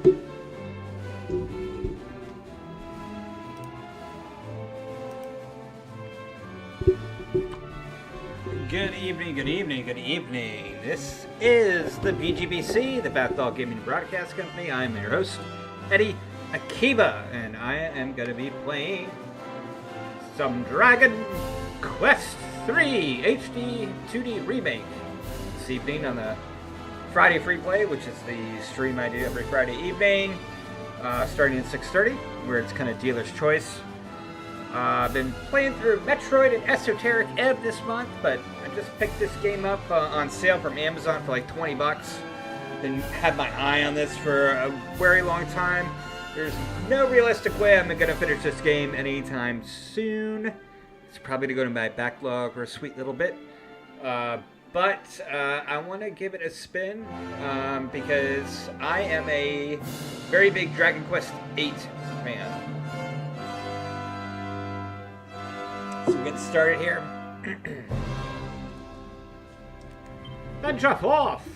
Good evening, good evening, good evening. This is the BGBC, the Backlog Gaming Broadcast Company. I'm your host, Eddie Akiba, and I am going to be playing some Dragon Quest III HD-2D Remake this evening on the Friday Free Play, which is the stream I do every Friday evening, starting at 6:30, where it's kind of dealer's choice. I've been playing through Metroid and Esoteric Ebb this month, but I just picked this game up on sale from Amazon for like 20 bucks. Been had my eye on this for a very long time. There's no realistic way I'm going to finish this game anytime soon. It's probably going to go to my backlog for a sweet little bit. But I want to give it a spin because I am a very big Dragon Quest VIII fan. So we get started here. Then drop off.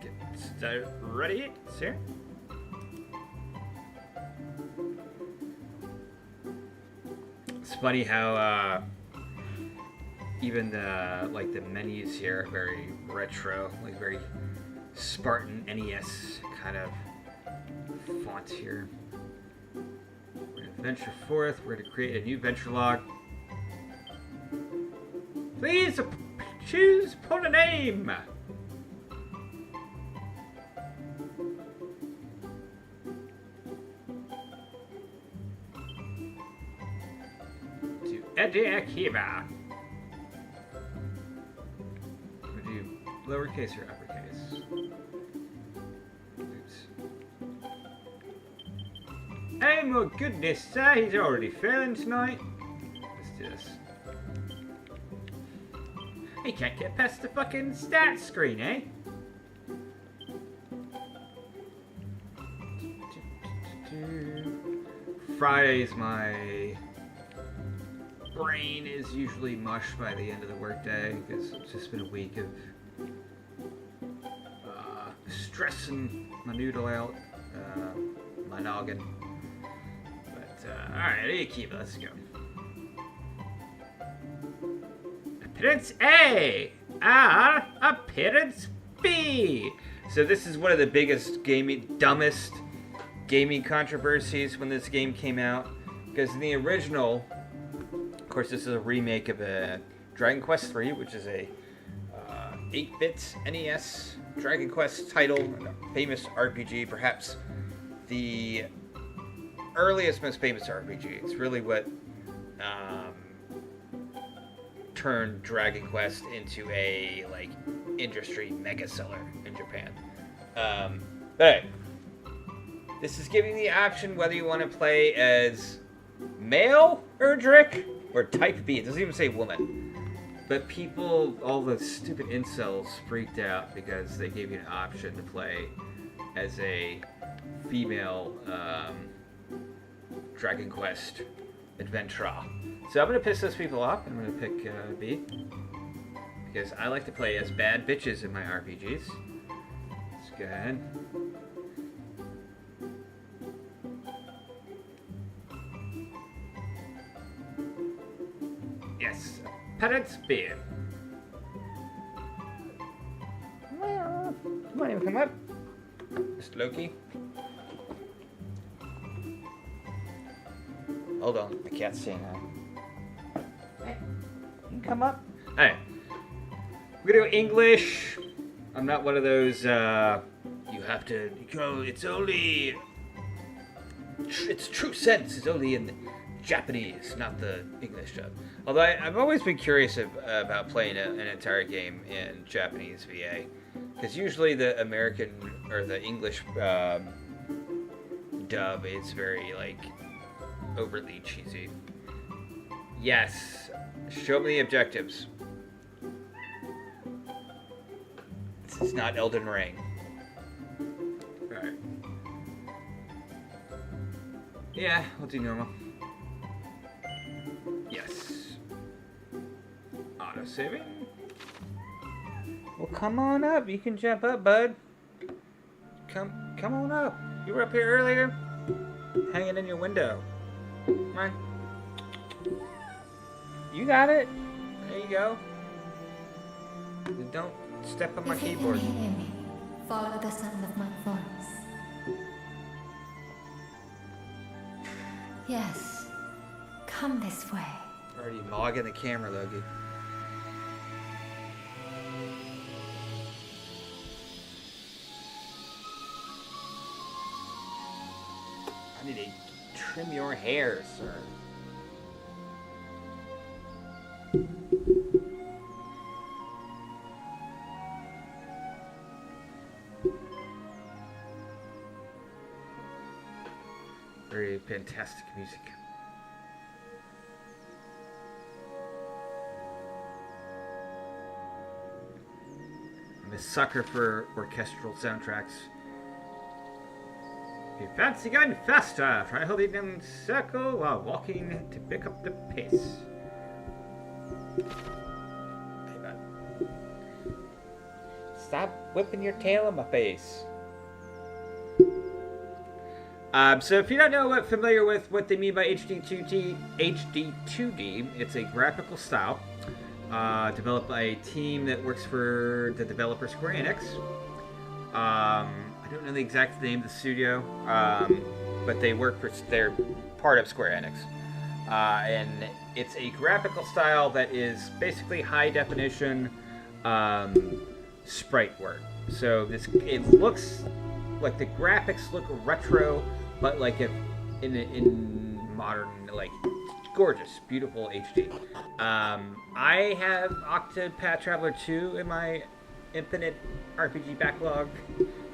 Get started. Ready? Sir? It's funny how even the the menus here are very retro, like very Spartan NES kind of font here. Venture forth. We're going to create a new venture log. Please put a name. To Eddie Akiba. We'll do lowercase or uppercase. Oh my goodness, sir, he's already failing tonight. Let's do this. He can't get past the fucking stats screen, eh? Fridays, my brain is usually mush by the end of the workday because it's just been a week of stressing my noodle out, my noggin. Alright, Akiba, let's go. Appearance A! R! Appearance B! So this is one of the biggest dumbest gaming controversies when this game came out. Because in the original, of course this is a remake of a Dragon Quest III, which is a 8-bit NES Dragon Quest title, a famous RPG, perhaps the earliest, most famous RPG. It's really what turned Dragon Quest into a industry mega seller in Japan. But this is giving the option whether you want to play as male Erdrick or type B. It doesn't even say woman. But people, all the stupid incels, freaked out because they gave you an option to play as a female Dragon Quest adventurer. So I'm going to piss those people off. I'm going to pick B. Because I like to play as bad bitches in my RPGs. Let's go ahead. Yes. Parents B. Come on, come up. Mr. Loki. Hold on, the cat's saying hi. Hey, you can come up. Alright. We're gonna go English. I'm not one of those, you have to go, it's only, it's true sense, it's only in Japanese, not the English dub. Although I've always been curious about playing an entire game in Japanese VA. Because usually the American, or the English dub is very, overly cheesy. Yes. Show me the objectives. This is not Elden Ring. Alright. Yeah, we'll do normal. Yes. Auto-saving. Well, come on up. You can jump up, bud. Come on up. You were up here earlier, hanging in your window. Come on. You got it. There you go. Don't step on my keyboard. If you can hear me, follow the sound of my voice. Yes, come this way. Already logging the camera, Logie. I need to trim your hair, sir. Very fantastic music. I'm a sucker for orchestral soundtracks. If you fancy going faster, try holding in the circle while walking to pick up the pace. Hey, bud. Stop whipping your tail in my face. So if you're not familiar with what they mean by HD-2D, it's a graphical style developed by a team that works for the developer Square Enix. I don't know the exact name of the studio, but they're part of Square Enix. And it's a graphical style that is basically high definition sprite work. So it looks like the graphics look retro, but like if in modern, like gorgeous, beautiful HD. I have Octopath Traveler 2 in my infinite RPG backlog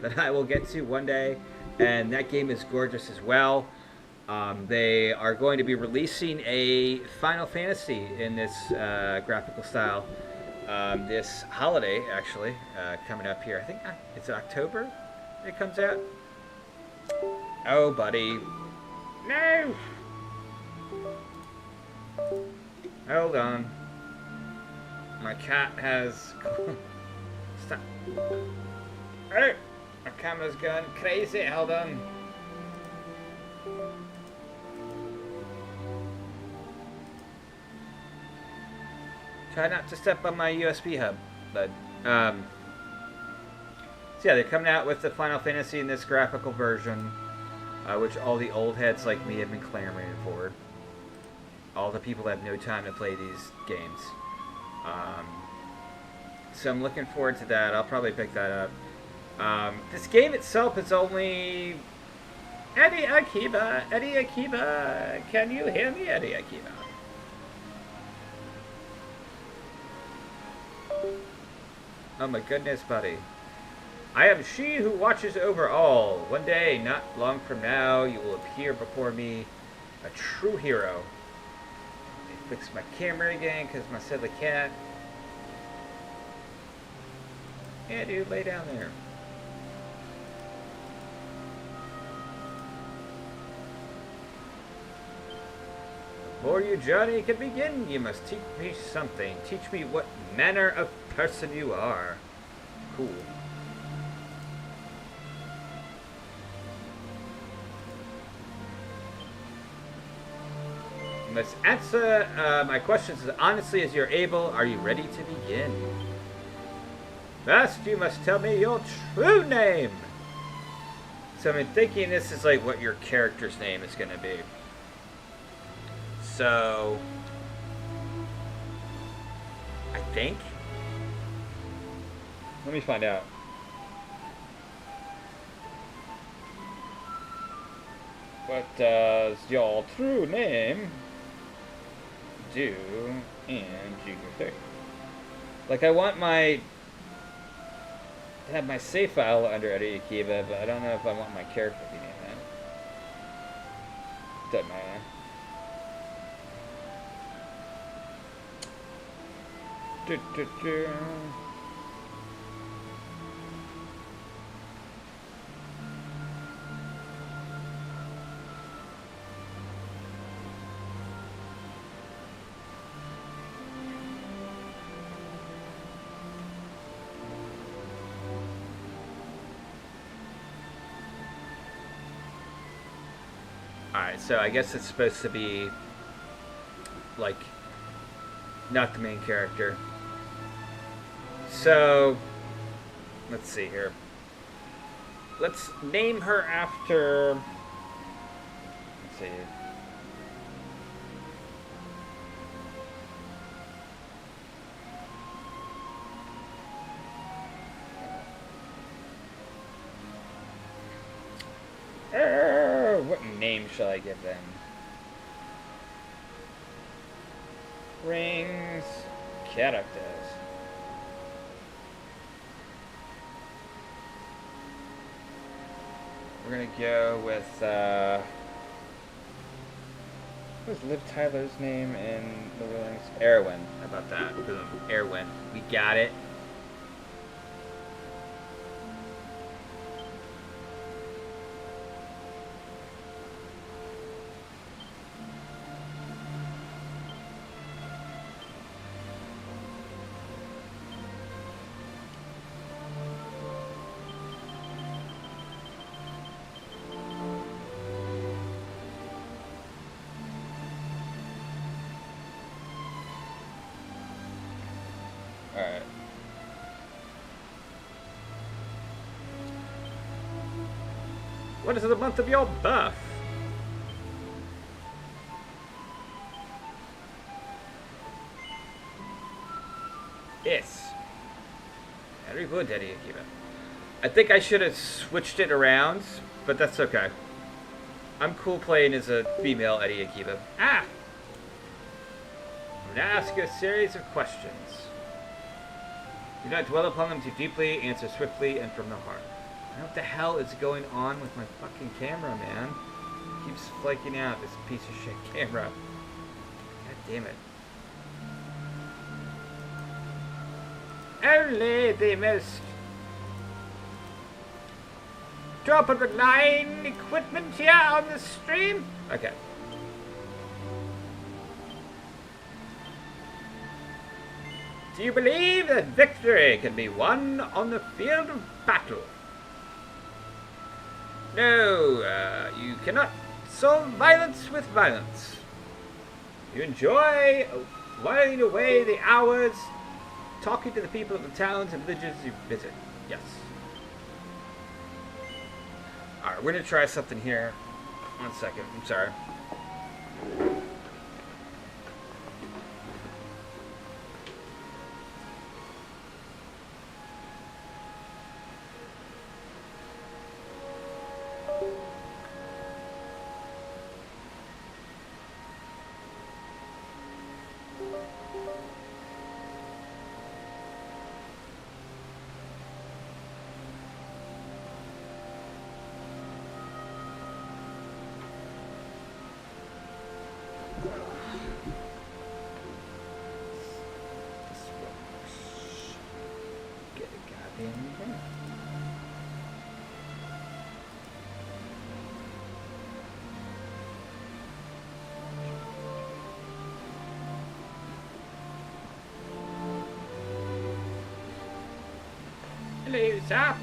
that I will get to one day, and that game is gorgeous as well. They are going to be releasing a Final Fantasy in this graphical style this holiday, actually, coming up here. I think it's October it comes out. Oh, buddy. No! Hold on. My cat has... Stop. Oh! My camera's gone crazy. Hold on. Try not to step on my USB hub, bud. So yeah, they're coming out with the Final Fantasy in this graphical version, which all the old heads like me have been clamoring for. All the people that have no time to play these games. So I'm looking forward to that. I'll probably pick that up. This game itself is only... Eddie Akiba! Eddie Akiba! Can you hear me, Eddie Akiba? Oh my goodness, buddy. I am she who watches over all. One day, not long from now, you will appear before me, a true hero. I fixed my camera again because my silly cat. Yeah, dude, lay down there. Before your journey can begin, you must teach me something. Teach me what manner of person you are. Cool. You must answer my questions as honestly as you're able. Are you ready to begin? First, you must tell me your true name. So I'm thinking this is like what your character's name is going to be. So, I think. Let me find out. What does your true name do in GBC? Like, I want to have my save file under Eddie Akiba, but I don't know if I want my character to be named that. Doesn't matter. Alright, so I guess it's supposed to be, like, not the main character. So, let's see here. Let's name her after... Let's see. What name shall I give them? Rings, characters. We're gonna go with, what was Liv Tyler's name in the Rings? Erwin. How about that? Boom. Erwin. We got it. Alright. What is the month of your birth? Yes. Very good, Eddie Akiba. I think I should have switched it around, but that's okay. I'm cool playing as a female Eddie Akiba. Ah! I'm going to ask you a series of questions. Do not dwell upon them too deeply, answer swiftly and from the heart. I don't know what the hell is going on with my fucking camera, man. It keeps flaking out, this piece of shit camera. God damn it. Only the most top of the line equipment here on the stream. Okay. Do you believe that victory can be won on the field of battle? No, you cannot solve violence with violence. You enjoy whiling away the hours talking to the people of the towns and villages you visit. Yes. Alright, we're going to try something here. 1 second. I'm sorry. Hello, sir.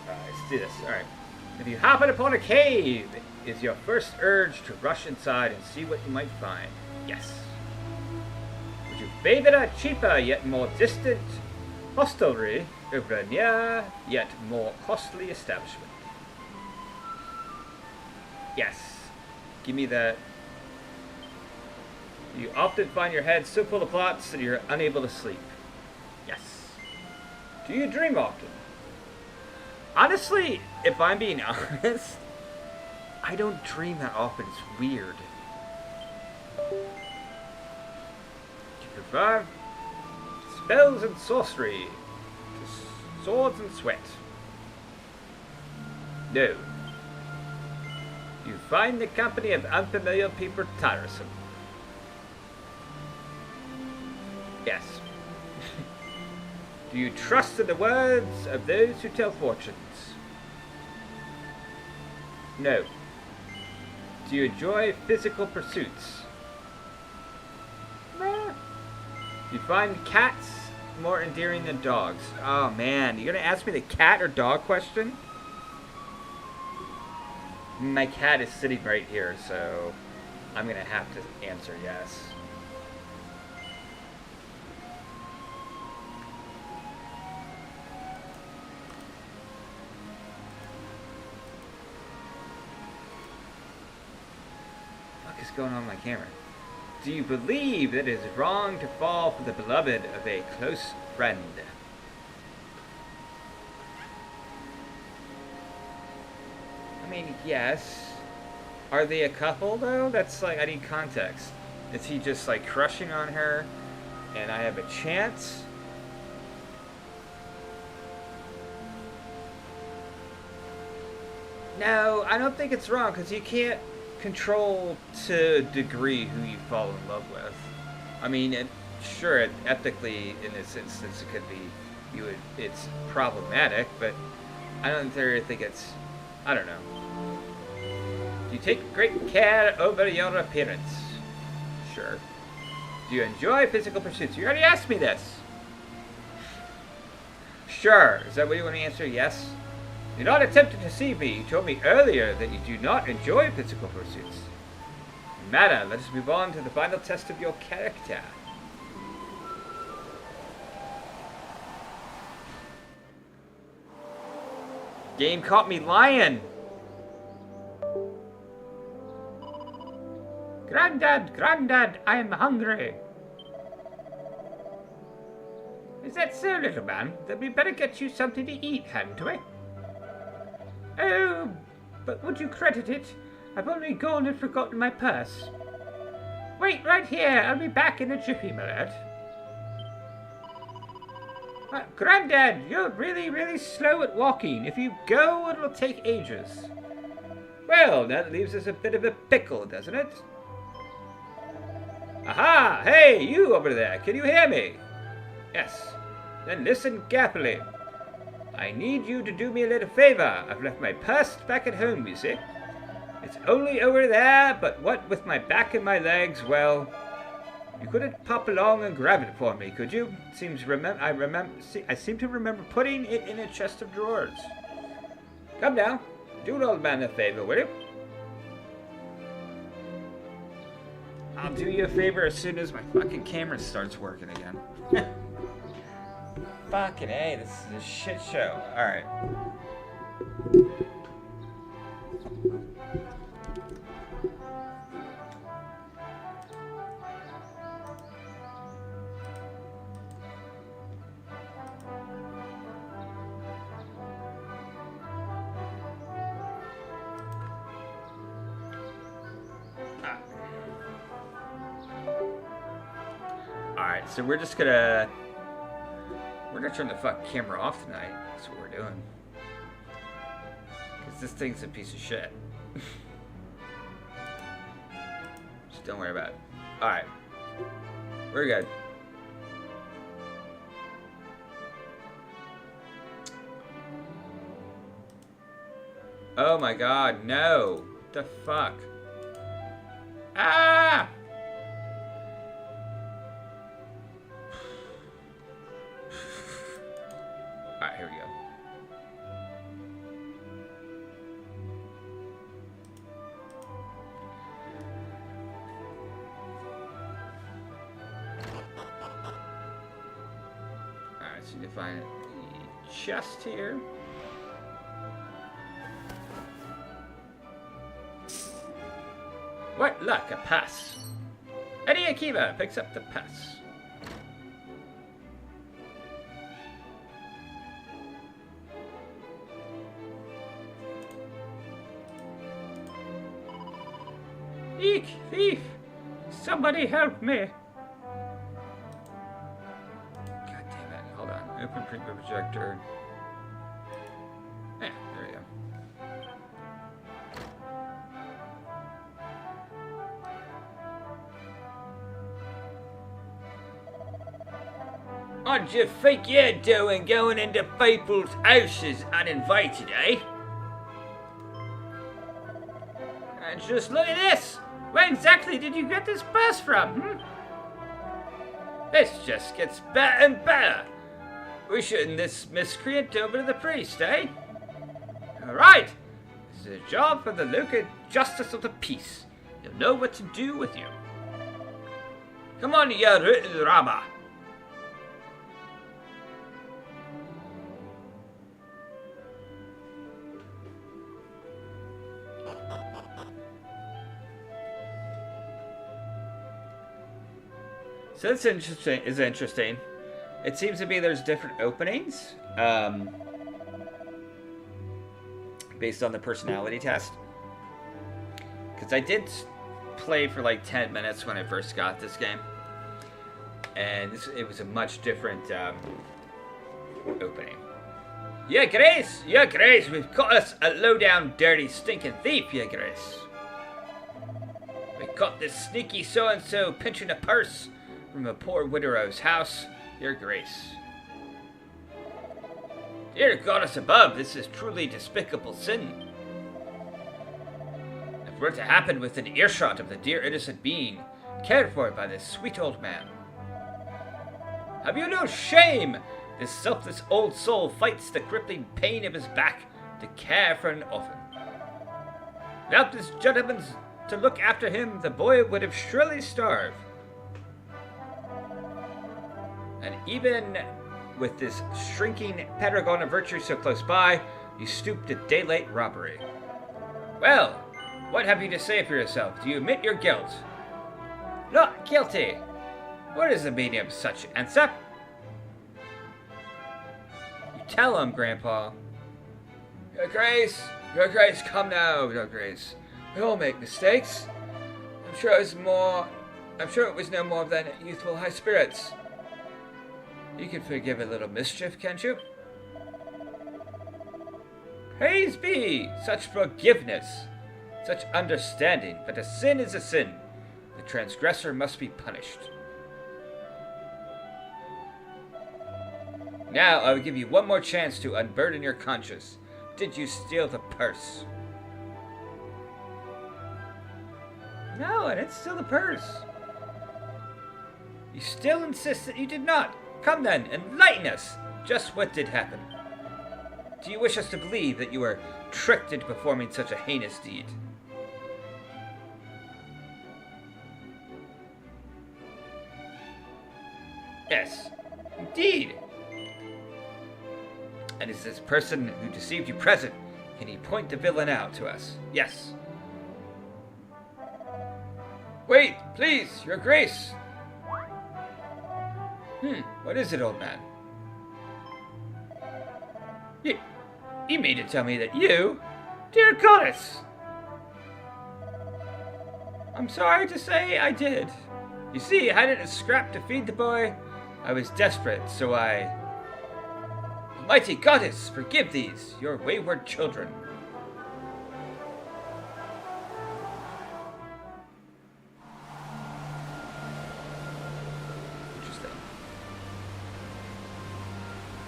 Alright, let's do this. Alright. If you happen upon a cave, is your first urge to rush inside and see what you might find? Yes. Would you favor a cheaper yet more distant hostelry over a near yet more costly establishment? Yes. Give me that. You often find your head so full of plots that you're unable to sleep. Yes. Do you dream often? Honestly, if I'm being honest, I don't dream that often. It's weird. Do you prefer spells and sorcery to swords and sweat? No. You find the company of unfamiliar people tiresome. Yes. Do you trust in the words of those who tell fortunes? No. Do you enjoy physical pursuits? Nah. Do you find cats more endearing than dogs? Oh man, you're gonna ask me the cat or dog question? My cat is sitting right here, so I'm gonna have to answer yes. What is going on with my camera? Do you believe that it is wrong to fall for the beloved of a close friend? I mean, yes. Are they a couple, though? That's like, I need context. Is he just like crushing on her and I have a chance? No, I don't think it's wrong because you can't control to a degree who you fall in love with. I mean, sure, ethically in this instance it could be, it's problematic, but I don't really think it's, I don't know. Do you take great care over your appearance? Sure. Do you enjoy physical pursuits? You already asked me this. Sure. Is that what you want to answer? Yes? You're not attempting to deceive me. You told me earlier that you do not enjoy physical pursuits. No matter, let us move on to the final test of your character. Game caught me lying. Grandad, I am hungry. Is that so, little man? Then we better get you something to eat, hadn't we? Oh, but would you credit it? I've only gone and forgotten my purse. Wait right here, I'll be back in a jiffy, my lad. Grandad, you're really slow at walking. If you go, it'll take ages. Well, that leaves us a bit of a pickle, doesn't it? Aha! Hey, you over there, can you hear me? Yes. Then listen carefully. I need you to do me a little favor. I've left my purse back at home, you see. It's only over there, but what with my back and my legs, well, you couldn't pop along and grab it for me, could you? I seem to remember putting it in a chest of drawers. Come now, do an old man a favor, will you? I'll do you a favor as soon as my fucking camera starts working again. Fucking A, this is a shit show. Alright. Alright, so we're gonna turn the fucking camera off tonight. That's what we're doing. Because this thing's a piece of shit. Just don't worry about it. Alright. We're good. Oh my god, no. What the fuck? Ah! Alright, here we go. Alright, so you can find the chest here. What luck, a pass. Eddie Akiva picks up the pass. Eek, thief! Somebody help me! God damn it, hold on. Open preview projector. Yeah, there we go. What do you think you're doing going into people's houses uninvited, eh? And just look at this! Where exactly did you get this purse from, This just gets better and better. We're shooting this miscreant over to the priest, eh? Alright. This is a job for the local justice of the peace. You'll know what to do with you. Come on, ya Rama. So this is interesting. It seems to be there's different openings based on the personality test. Because I did play for like 10 minutes when I first got this game. And it was a much different opening. Your Grace! Your Grace! We've caught us a low-down, dirty, stinking thief, Your Grace. We caught this sneaky so-and-so pinching a purse from a poor widow's house, Your Grace. Dear Goddess above, this is truly despicable sin. If it were to happen within earshot of the dear innocent being, cared for by this sweet old man. Have you no shame? This selfless old soul fights the crippling pain of his back to care for an orphan. Without this gentleman to look after him, the boy would have surely starved. And even with this shrinking paragon of virtue so close by, you stoop to daylight robbery. Well, what have you to say for yourself? Do you admit your guilt? Not guilty. What is the meaning of such answer? You tell him, Grandpa. Your Grace, come now, Your Grace. We all make mistakes. I'm sure it was no more than youthful high spirits. You can forgive a little mischief, can't you? Praise be! Such forgiveness, such understanding, but a sin is a sin. The transgressor must be punished. Now I will give you one more chance to unburden your conscience. Did you steal the purse? No, I didn't steal the purse. You still insist that you did not. Come then, enlighten us! Just what did happen? Do you wish us to believe that you were tricked into performing such a heinous deed? Yes, indeed. And is this person who deceived you present? Can he point the villain out to us? Yes. Wait, please, Your Grace! What is it, old man? You mean to tell me that you... Dear Goddess! I'm sorry to say I did. You see, I hadn't a scrap to feed the boy. I was desperate, so I... Almighty Goddess, forgive these, your wayward children.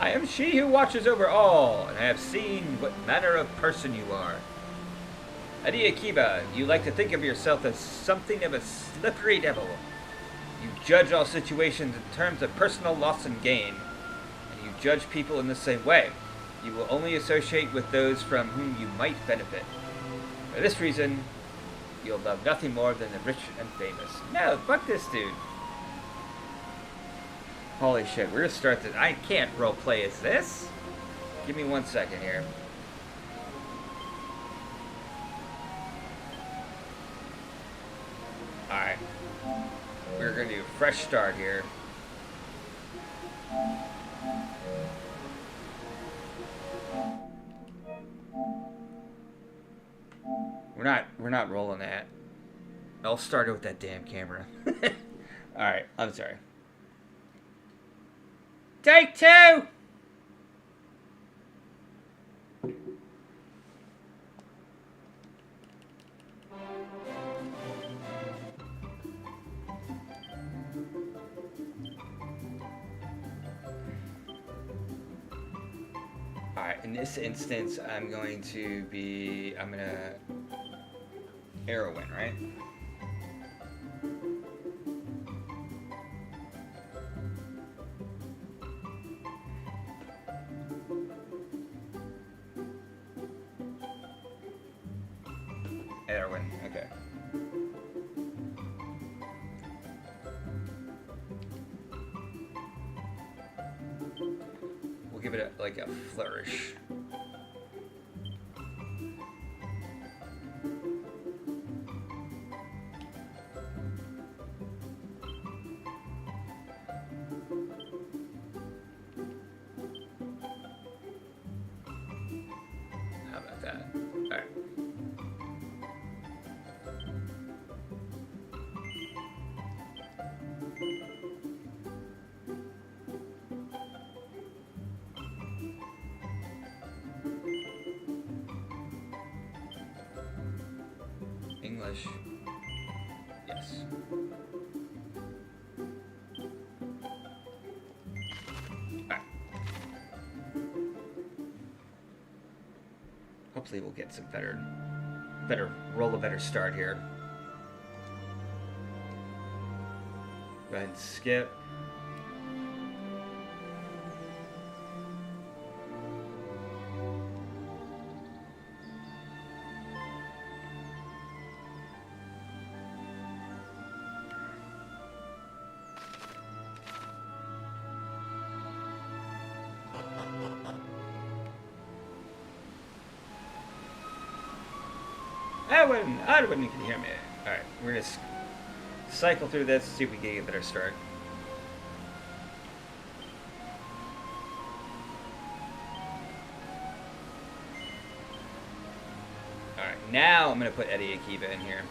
I am she who watches over all, and I have seen what manner of person you are. Eddie Akiba, you like to think of yourself as something of a slippery devil. You judge all situations in terms of personal loss and gain, and you judge people in the same way. You will only associate with those from whom you might benefit. For this reason, you'll love nothing more than the rich and famous. No, fuck this dude. Holy shit, we're gonna start this. I can't roleplay as this. Give me 1 second here. Alright. We're gonna do a fresh start here. We're not rolling that. I'll start it with that damn camera. Alright, I'm sorry. Take two! Alright, in this instance, I'm gonna Arrowin, right? one. Okay. We'll give it like a flourish. How about that? All right. English. Yes. Alright. Hopefully we'll get some better roll a better start here. Go ahead and skip. Edwin, you can hear me. Alright, we're gonna cycle through this, see if we can get a better start. Alright, now I'm gonna put Eddie Akiva in here.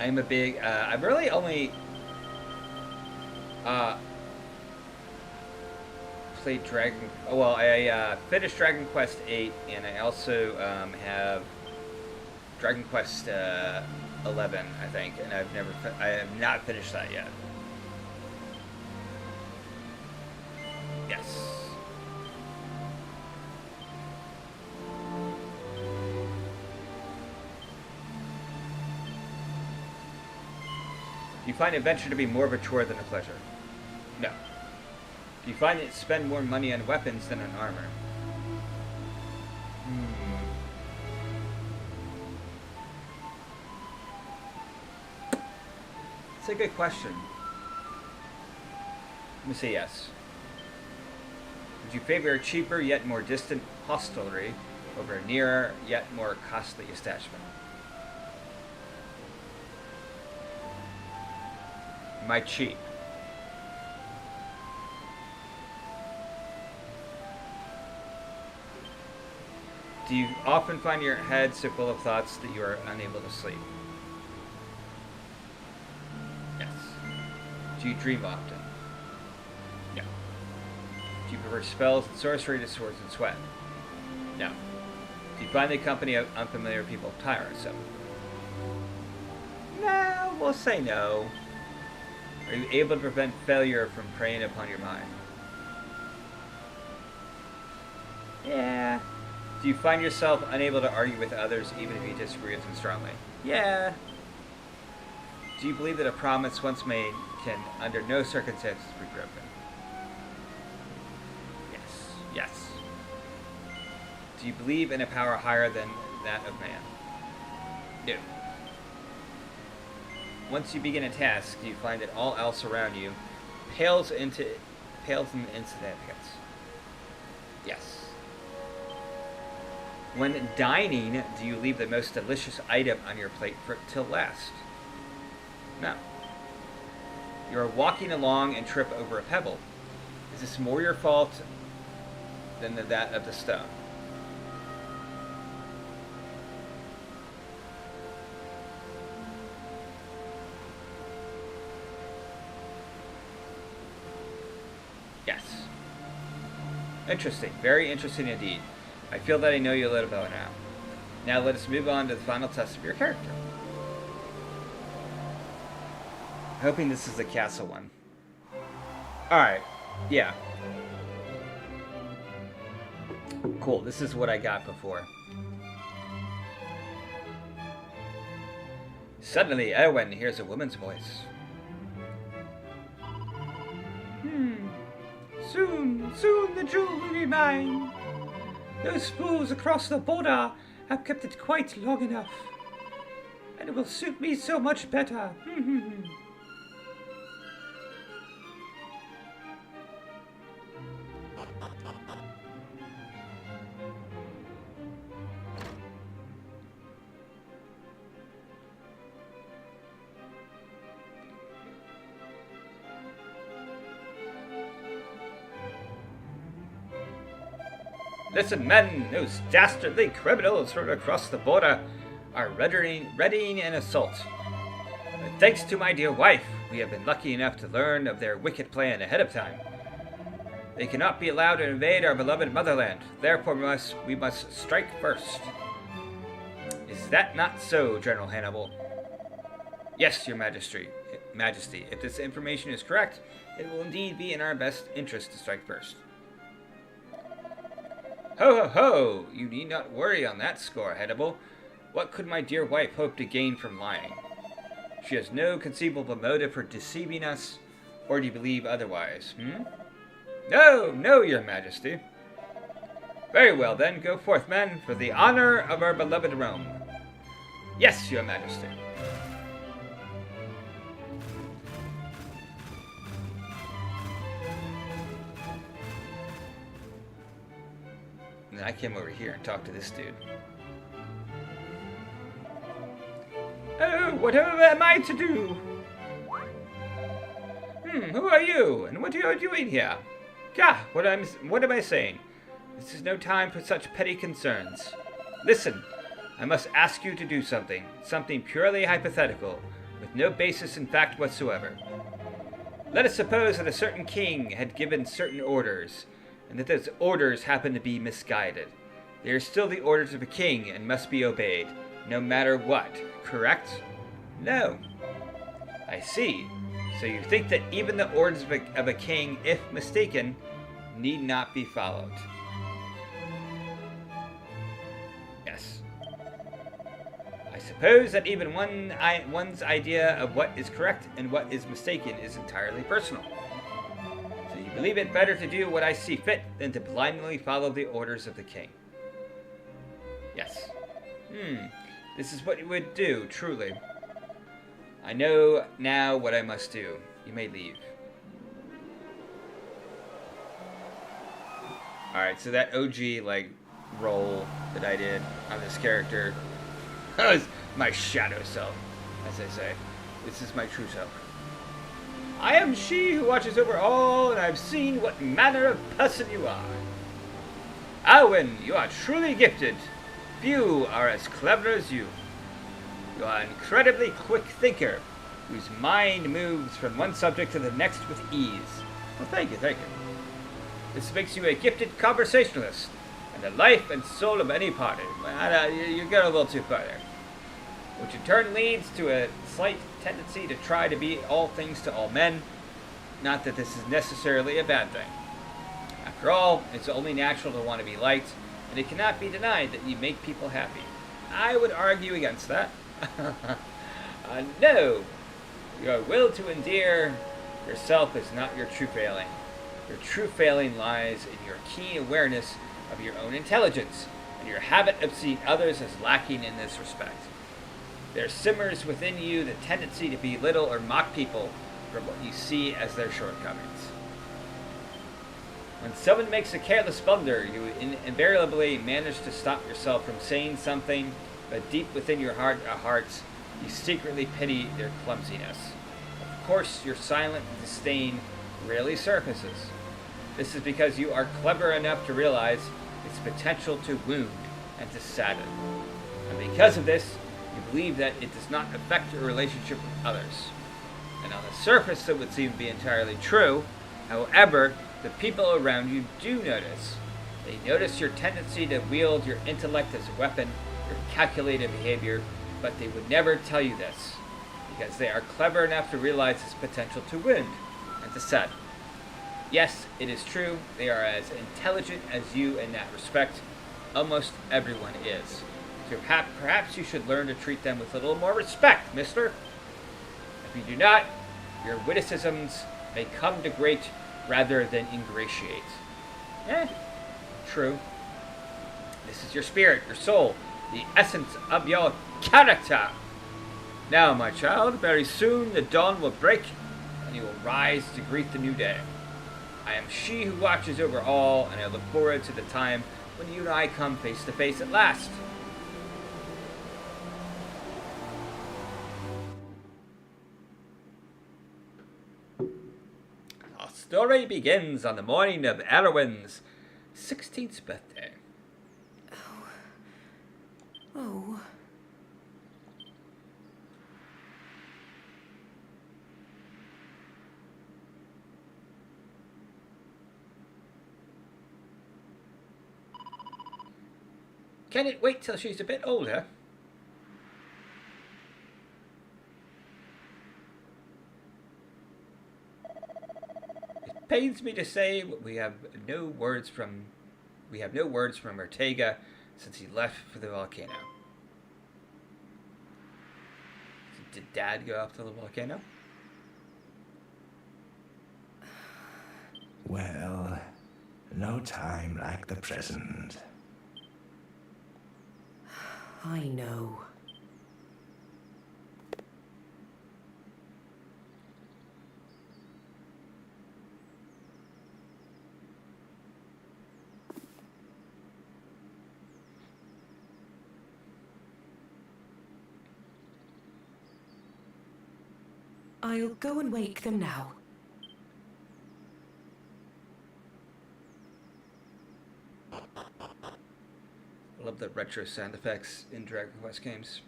I'm a big, I've really only played I finished Dragon Quest 8, and I also have Dragon Quest 11, I think, and I have not finished that yet. Yes. Do you find adventure to be more of a chore than a pleasure? No. Do you find that spend more money on weapons than on armor? It's a good question. Let me say yes. Would you favor a cheaper yet more distant hostelry over a nearer yet more costly establishment? My cheap. Do you often find your head so full of thoughts that you are unable to sleep? Yes. Do you dream often? No. Do you prefer spells and sorcery to swords and sweat? No. Do you find the company of unfamiliar people tiresome? No, we'll say no. Are you able to prevent failure from preying upon your mind? Yeah. Do you find yourself unable to argue with others even if you disagree with them strongly? Yeah. Do you believe that a promise once made can under no circumstances be broken? Yes. Yes. Do you believe in a power higher than that of man? No. Once you begin a task, do you find that all else around you pales in insignificance? Yes. When dining, do you leave the most delicious item on your plate till last? No. You are walking along and trip over a pebble. Is this more your fault than that of the stone? Yes. Interesting. Very interesting indeed. I feel that I know you a little better now. Now let us move on to the final test of your character. Hoping this is the castle one. Alright. Yeah. Cool, this is what I got before. Suddenly, Erwin hears a woman's voice. Soon the jewel will be mine. Those fools across the border have kept it quite long enough. And it will suit me so much better. Listen, men, those dastardly criminals from across the border are readying an assault. But thanks to my dear wife, we have been lucky enough to learn of their wicked plan ahead of time. They cannot be allowed to invade our beloved motherland, therefore we must strike first. Is that not so, General Hannibal? Yes, your Majesty. If this information is correct, it will indeed be in our best interest to strike first. Ho ho ho! You need not worry on that score, Hannibal. What could my dear wife hope to gain from lying? She has no conceivable motive for deceiving us, or do you believe otherwise, No, your Majesty. Very well then, go forth, men, for the honor of our beloved Rome. Yes, your Majesty. And then I came over here and talked to this dude. Oh, whatever am I to do? Who are you, and what are you doing here? Gah, what am I saying? This is no time for such petty concerns. Listen, I must ask you to do something purely hypothetical, with no basis in fact whatsoever. Let us suppose that a certain king had given certain orders, and that those orders happen to be misguided. They are still the orders of a king and must be obeyed, no matter what, correct? No. I see. So you think that even the orders of a king, if mistaken, need not be followed. Yes. I suppose that even one's idea of what is correct and what is mistaken is entirely personal. So you believe it better to do what I see fit than to blindly follow the orders of the king. Yes. This is what you would do, truly. I know now what I must do. You may leave. Alright, so that OG, role that I did on this character was my shadow self, as I say. This is my true self. I am she who watches over all, and I've seen what manner of person you are. Alwyn, you are truly gifted. Few are as clever as you. You are an incredibly quick thinker, whose mind moves from one subject to the next with ease. Well, thank you. This makes you a gifted conversationalist, and the life and soul of any party. Well, you get a little too far there. Which in turn leads to a slight tendency to try to be all things to all men. Not that this is necessarily a bad thing. After all, it's only natural to want to be liked, and it cannot be denied that you make people happy. I would argue against that. No. Your will to endear yourself is not your true failing. Your true failing lies in your keen awareness of your own intelligence and your habit of seeing others as lacking in this respect. There simmers within you the tendency to belittle or mock people for what you see as their shortcomings. When someone makes a careless blunder, you invariably manage to stop yourself from saying something, but deep within your hearts, you secretly pity their clumsiness. Of course, your silent disdain rarely surfaces. This is because you are clever enough to realize its potential to wound and to sadden. And because of this, you believe that it does not affect your relationship with others. And on the surface, it would seem to be entirely true. However, the people around you do notice. They notice your tendency to wield your intellect as a weapon, your calculated behavior, but they would never tell you this, because they are clever enough to realize its potential to wound and to sadden. Yes, it is true, they are as intelligent as you in that respect, Almost everyone is. So perhaps you should learn to treat them with a little more respect, mister. If you do not, your witticisms may come to grate rather than ingratiate. True. This is your spirit, your soul, the essence of your character. Now, my child, very soon the dawn will break, and you will rise to greet the new day. I am she who watches over all, and I look forward to the time when you and I come face to face at last. Our story begins on the morning of Erwin's 16th birthday. Oh. Can it wait till she's a bit older? It pains me to say we have no words from Ortega since he left for the volcano. Did Dad go up to the volcano? Well, no time like the present. I know. I'll go and wake them now. I love the retro sound effects in Dragon Quest games.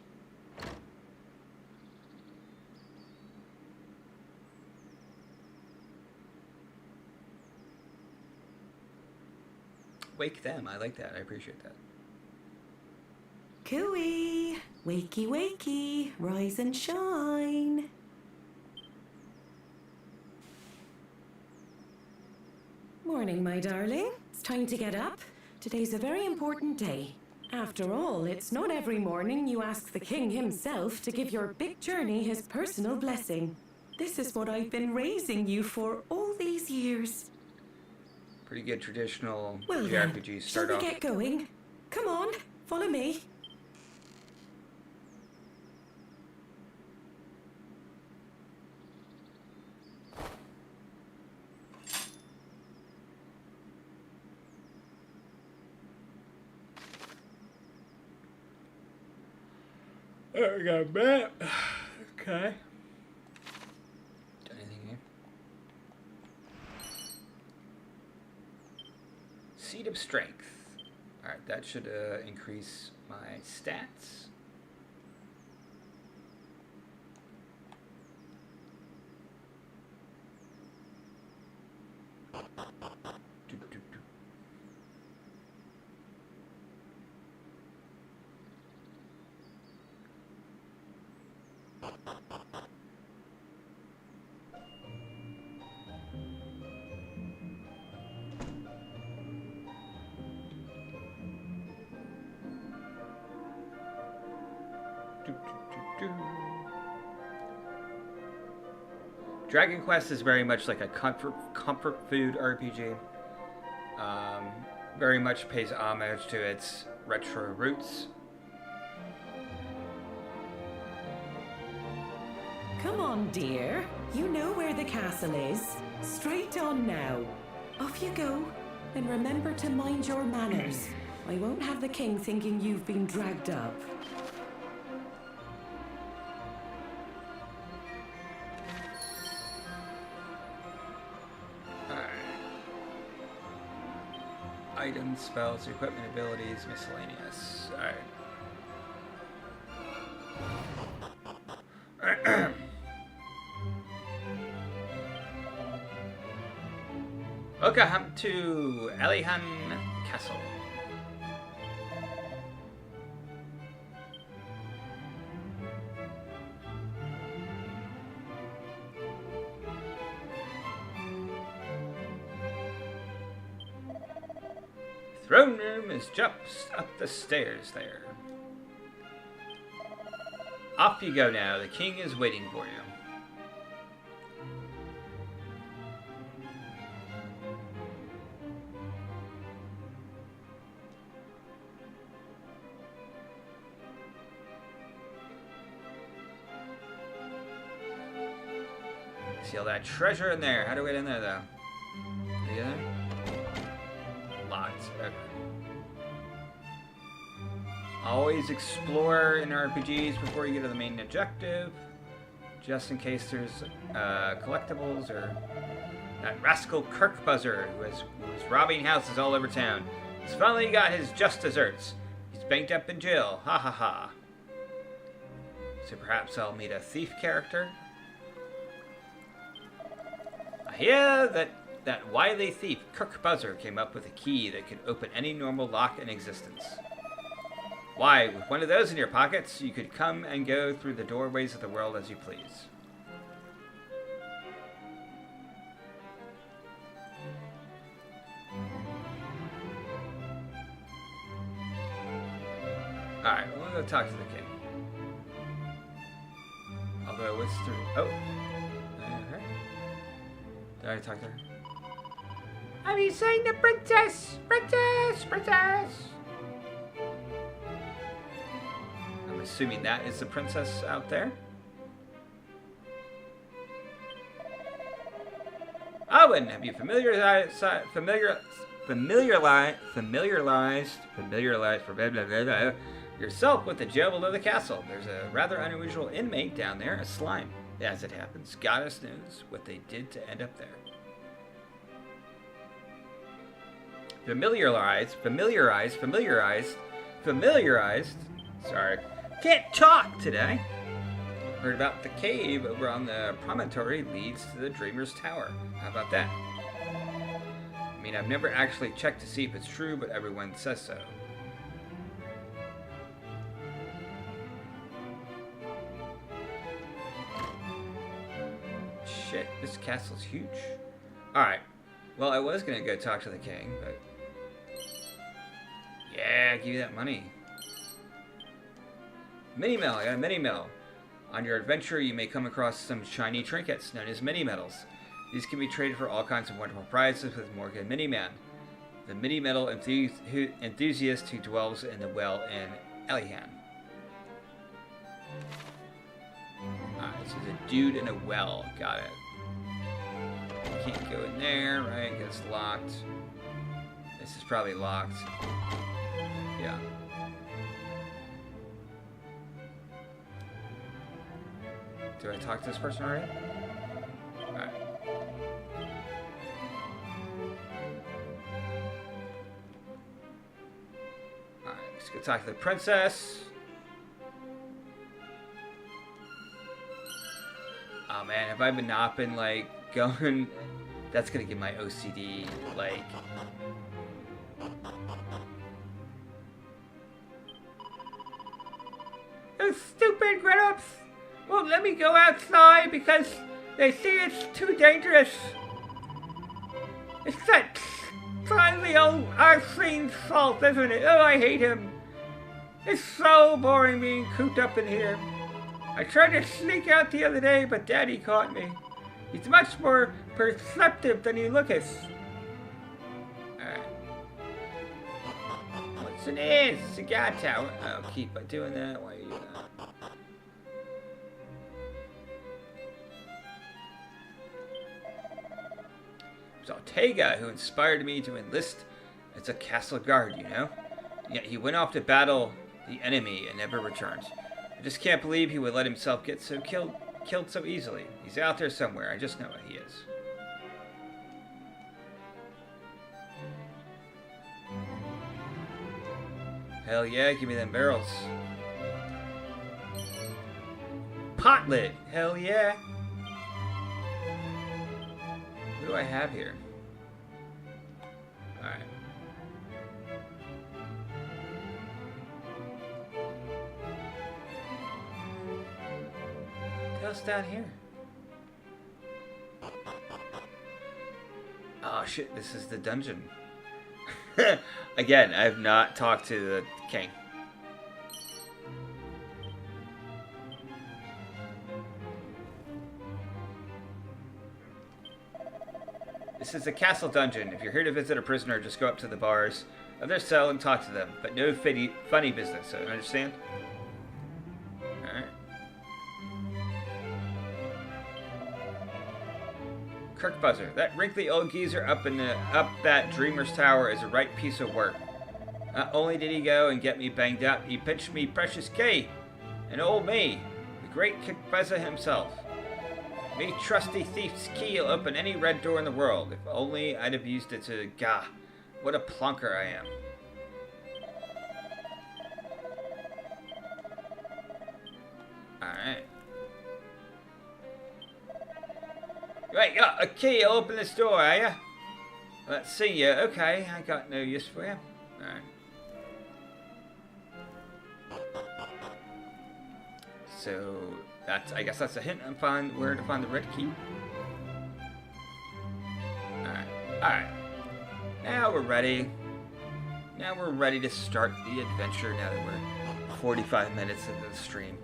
Wake them. I like that. I appreciate that. Cooey! Wakey, wakey! Rise and shine! Morning, my darling. It's time to get up. Today's a very important day. After all, it's not every morning you ask the king himself to give your big journey his personal blessing. This is what I've been raising you for all these years. Pretty good traditional Well JRPG then, start shall off. we get going? Come on, follow me. There we go, map. Okay. Anything here? Seed of Strength. Alright, that should increase my stats. Do, do, do. Dragon Quest is very much like a comfort food RPG. Very much pays homage to its retro roots. Come on, dear. You know where the castle is. Straight on now. Off you go. And remember to mind your manners. I won't have the king thinking you've been dragged up. Items, spells, equipment, abilities, miscellaneous. Alright. Welcome to Elihan Castle. throne room is just up the stairs there. Off you go now. The king is waiting for you. See all that treasure in there. How do we get in there, though? Can we get in there? Locked. Okay. Always explore in RPGs before you get to the main objective, just in case there's collectibles or that rascal Kirk Buzzer who is robbing houses all over town. He's finally got his just desserts. He's banked up in jail. Ha ha ha. So perhaps I'll meet a thief character. I hear that wily thief Kirk Buzzer came up with a key that could open any normal lock in existence. Why, with one of those in your pockets, you could come and go through the doorways of the world as you please. Alright, we'll go talk to the king. Although it's through... Oh! Did I talk to her? Have you seen the princess? Princess! Princess! I'm assuming that is the princess out there. Owen, have you familiarized yourself with the jail below the castle? There's a rather unusual inmate down there, a slime. As it happens, goddess knows what they did to end up there. Familiarized. Sorry. Can't talk today. Heard about the cave over on the promontory leads to the Dreamer's Tower. How about that? I mean, I've never actually checked to see if it's true, but everyone says so. Shit, this castle's huge. Alright. Well, I was gonna go talk to the king, but... Yeah, give you that money. Mini-Mel, I got a Mini-Mel. On your adventure, you may come across some shiny trinkets known as Mini-Metals. These can be traded for all kinds of wonderful prizes with Morgan Mini-Man, the Mini-Metal enthusiast who dwells in the well in Elihan. Alright, this is a dude in a well. Got it. Can't go in there, right? It's locked. This is probably locked. Yeah. Do I talk to this person already? Alright. Alright, let's go talk to the princess. Oh man, have I not been like going? That's gonna give my OCD like. Those stupid grown-ups won't let me go outside because they say it's too dangerous. It's that slimy old Arsene's fault, isn't it? Oh, I hate him. It's so boring being cooped up in here. I tried to sneak out the other day, but Daddy caught me. He's much more perceptive than he looketh. What's in this? Cigar tower. I'll keep doing that while you do that. It was Ortega who inspired me to enlist as a castle guard, you know? Yet he went off to battle the enemy and never returned. I just can't believe he would let himself get so killed so easily. He's out there somewhere. I just know what he is. Hell yeah, give me them barrels. Pot lid. Hell yeah. What do I have here? Alright. What's down here? Oh shit, this is the dungeon. Again, I have not talked to the king. This is a castle dungeon. If you're here to visit a prisoner, just go up to the bars of their cell and talk to them. But no funny business, so understand? Alright. Kirk Buzzer. That wrinkly old geezer up that Dreamer's Tower is a right piece of work. Not only did he go and get me banged up, he pitched me precious key. And old me, the great Kirk Buzzer himself. Me trusty thief's key will open any red door in the world. If only I'd have used it to... Gah, what a plunker I am. Alright. Right, got a key, I'll open this door, are ya? Let's see you. Okay, I got no use for you. Alright. So, I guess that's a hint on where to find the red key. Alright. Now we're ready. Now we're ready to start the adventure now that we're 45 minutes into the stream.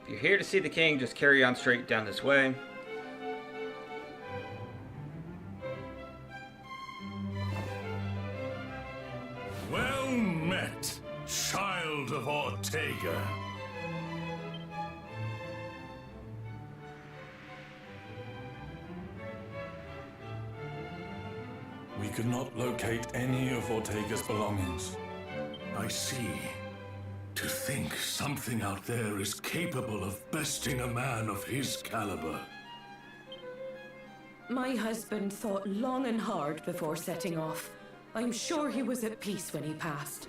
If you're here to see the king, just carry on straight down this way. Well met, child of Ortega. We could not locate any of Ortega's belongings. I see. To think something out there is capable of besting a man of his caliber. My husband thought long and hard before setting off. I'm sure he was at peace when he passed.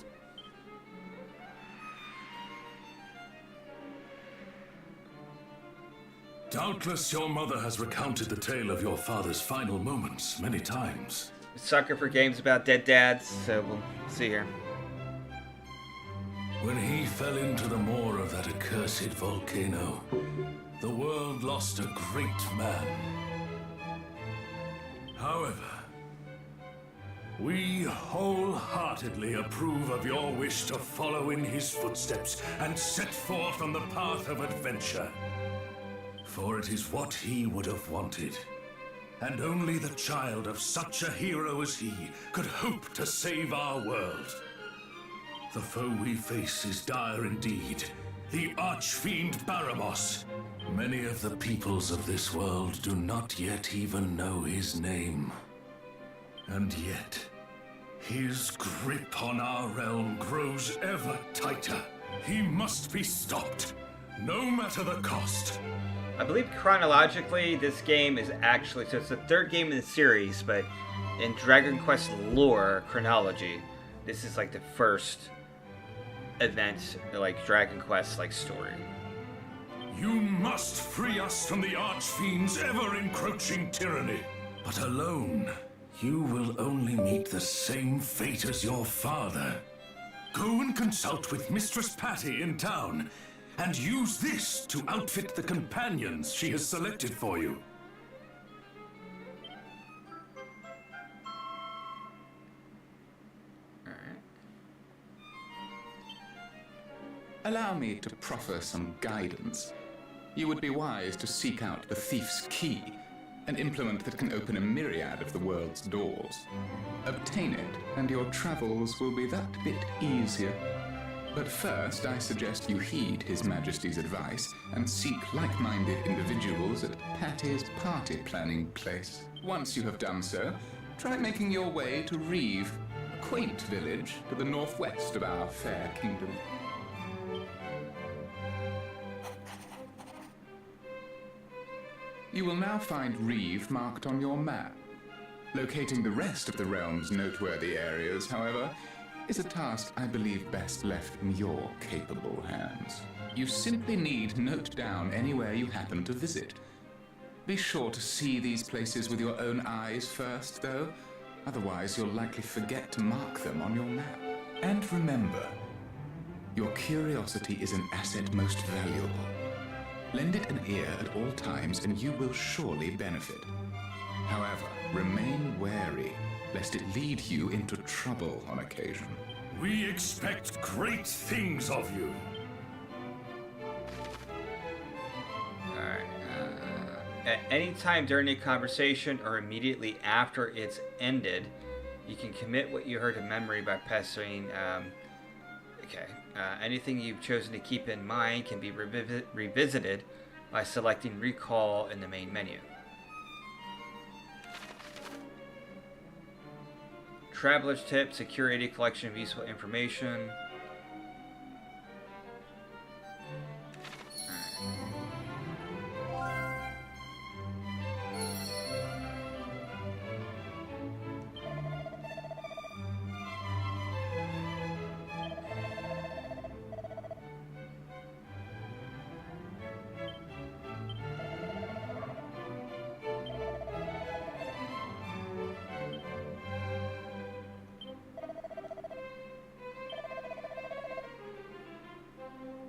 Doubtless your mother has recounted the tale of your father's final moments many times. Sucker for games about dead dads, so we'll see here. When he fell into the maw of that accursed volcano, the world lost a great man. However, we wholeheartedly approve of your wish to follow in his footsteps and set forth on the path of adventure. For it is what he would have wanted. And only the child of such a hero as he could hope to save our world. The foe we face is dire indeed, the archfiend Baramos. Many of the peoples of this world do not yet even know his name. And yet, his grip on our realm grows ever tighter. He must be stopped, no matter the cost. I believe chronologically this game is actually, so it's the third game in the series, but in Dragon Quest lore chronology, this is like the first event, like Dragon Quest like story. You must free us from the Archfiend's ever-encroaching tyranny. But alone, you will only meet the same fate as your father. Go and consult with Mistress Patty in town, and use this to outfit the companions she has selected for you. Allow me to proffer some guidance. You would be wise to seek out the thief's key, an implement that can open a myriad of the world's doors. Obtain it, and your travels will be that bit easier. But first, I suggest you heed His Majesty's advice and seek like-minded individuals at Patty's party planning place. Once you have done so, try making your way to Reeve, a quaint village to the northwest of our fair kingdom. You will now find Reeve marked on your map. Locating the rest of the realm's noteworthy areas, however, is a task I believe best left in your capable hands. You simply need note down anywhere you happen to visit. Be sure to see these places with your own eyes first, though. Otherwise, you'll likely forget to mark them on your map. And remember, your curiosity is an asset most valuable. Lend it an ear at all times, and you will surely benefit. However, remain wary, lest it lead you into trouble on occasion. We expect great things of you. Alright. At any time during a conversation or immediately after it's ended, you can commit what you heard to memory by pressing. Anything you've chosen to keep in mind can be revisited by selecting Recall in the main menu. Traveler's Tips, a curated collection of useful information.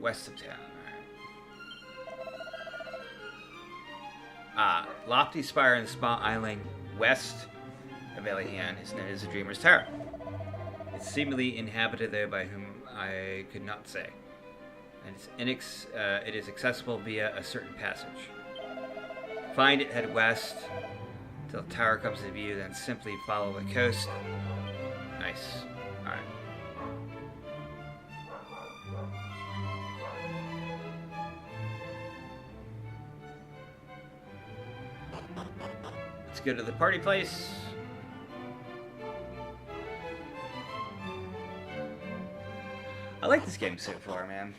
West of town. Alright. Lofty spire in Spa Island, west of Elihan, is known as the Dreamer's Tower. It's seemingly inhabited there by whom I could not say. And it is accessible via a certain passage. Find it, head west till the tower comes into view, then simply follow the coast. Nice. Alright. Let's go to the party place. I like this game so far, man.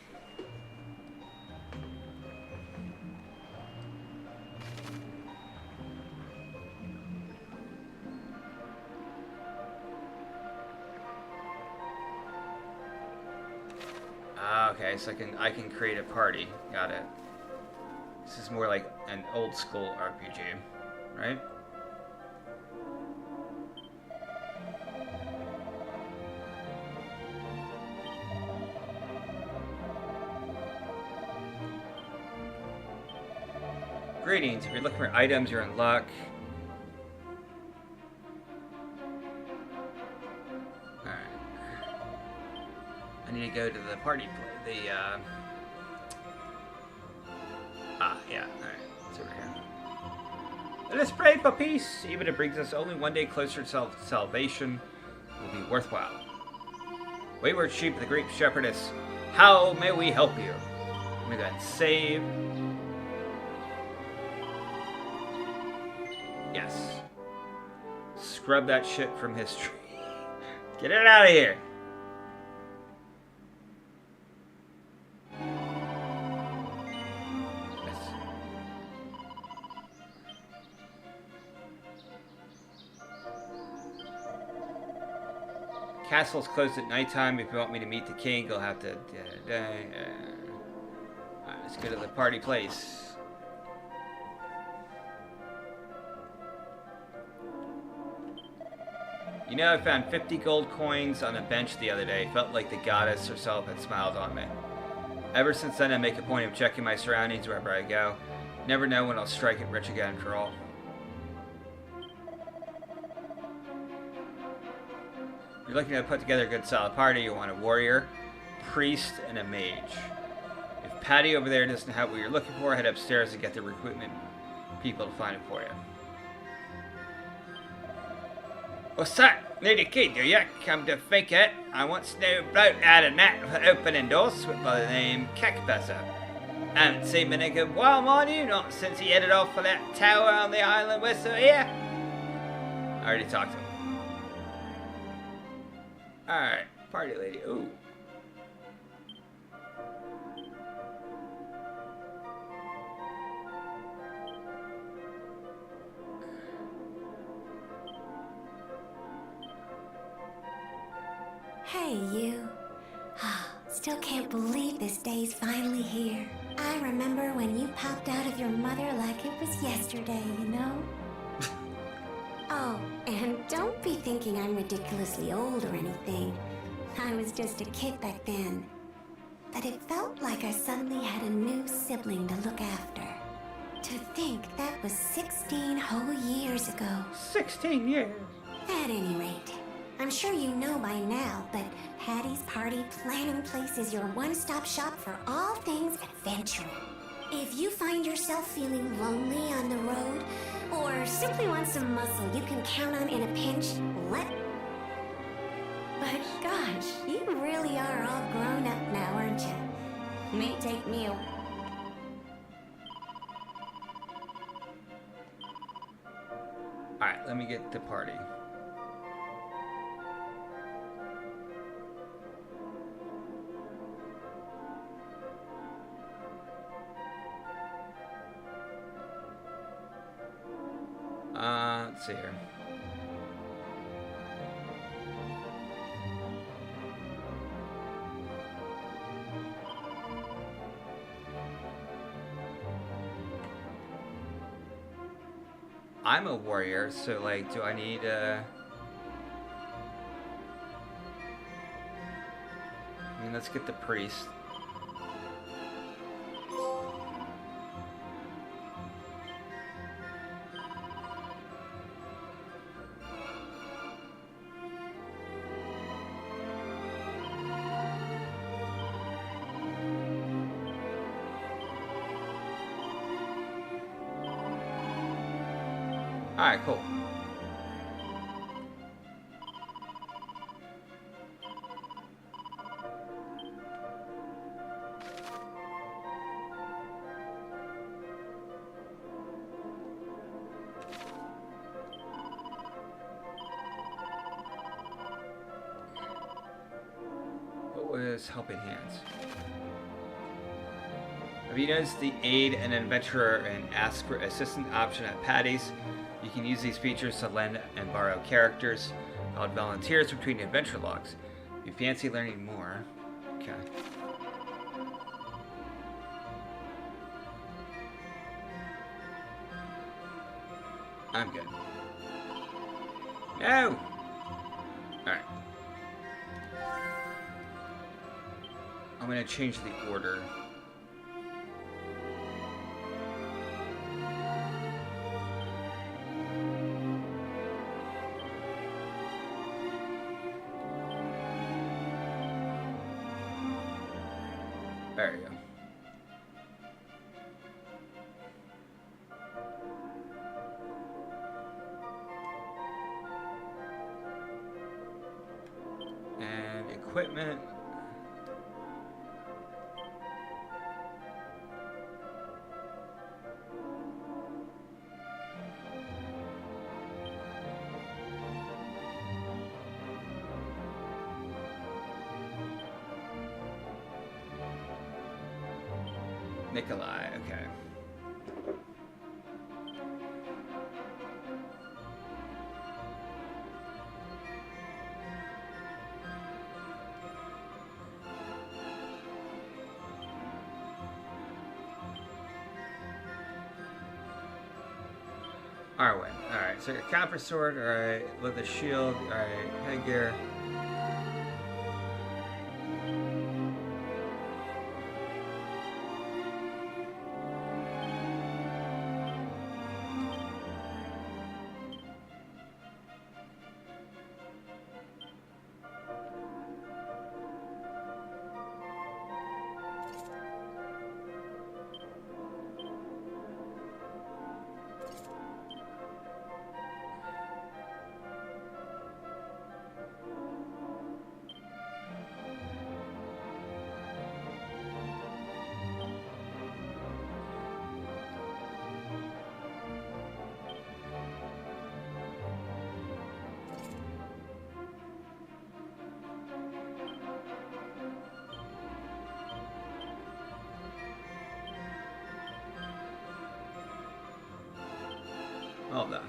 Okay, so I can create a party. Got it. This is more like an old school RPG, right? Greetings. If you're looking for items, you're in luck. Alright. I need to go to the party yeah, alright. It's over here. Let us pray for peace. Even if it brings us only one day closer to salvation, will be worthwhile. Wayward sheep of the great shepherdess, how may we help you? Let me go ahead and save. Yes. Scrub that shit from history. Get it out of here. Yes. Castle's closed at nighttime. If you want me to meet the king, you'll have to... Alright, let's go to the party place. You know, I found 50 gold coins on a bench the other day. Felt like the goddess herself had smiled on me. Ever since then, I make a point of checking my surroundings wherever I go. Never know when I'll strike it rich again for all. If you're looking to put together a good solid party, you want a warrior, priest, and a mage. If Patty over there doesn't have what you're looking for, head upstairs and get the recruitment people to find it for you. What's that? Need a key, do ya? Come to think it, I once knew a bloke had a knack for opening doors by the name Cackpesser. Haven't seen him in a good while, mind you, not since he headed off for that tower on the island west of here. I already talked to him. Alright, party lady, ooh. Hey, you. Still can't believe this day's finally here. I remember when you popped out of your mother like it was yesterday, you know? Oh, and don't be thinking I'm ridiculously old or anything. I was just a kid back then. But it felt like I suddenly had a new sibling to look after. To think that was 16 whole years ago. 16 years. At any rate, I'm sure you know by now, but Hattie's Party Planning Place is your one-stop shop for all things adventuring. If you find yourself feeling lonely on the road, or simply want some muscle you can count on in a pinch, But gosh, you really are all grown up now, aren't you? May take me a... Alright, let me get the party. Let's see here. I'm a warrior, so like, do I need I mean, let's get the priest. Alright, cool. What was Helping Hands? Have you noticed the Aid an Adventurer and Ask for Assistant option at Patty's? You can use these features to lend and borrow characters called volunteers between adventure logs. If you fancy learning more, okay. I'm good. No! Alright. I'm gonna change the order. There you go. And equipment. Nikolai, okay. Arwen, alright, so your copper sword, alright, leather shield, alright, headgear. Hold on.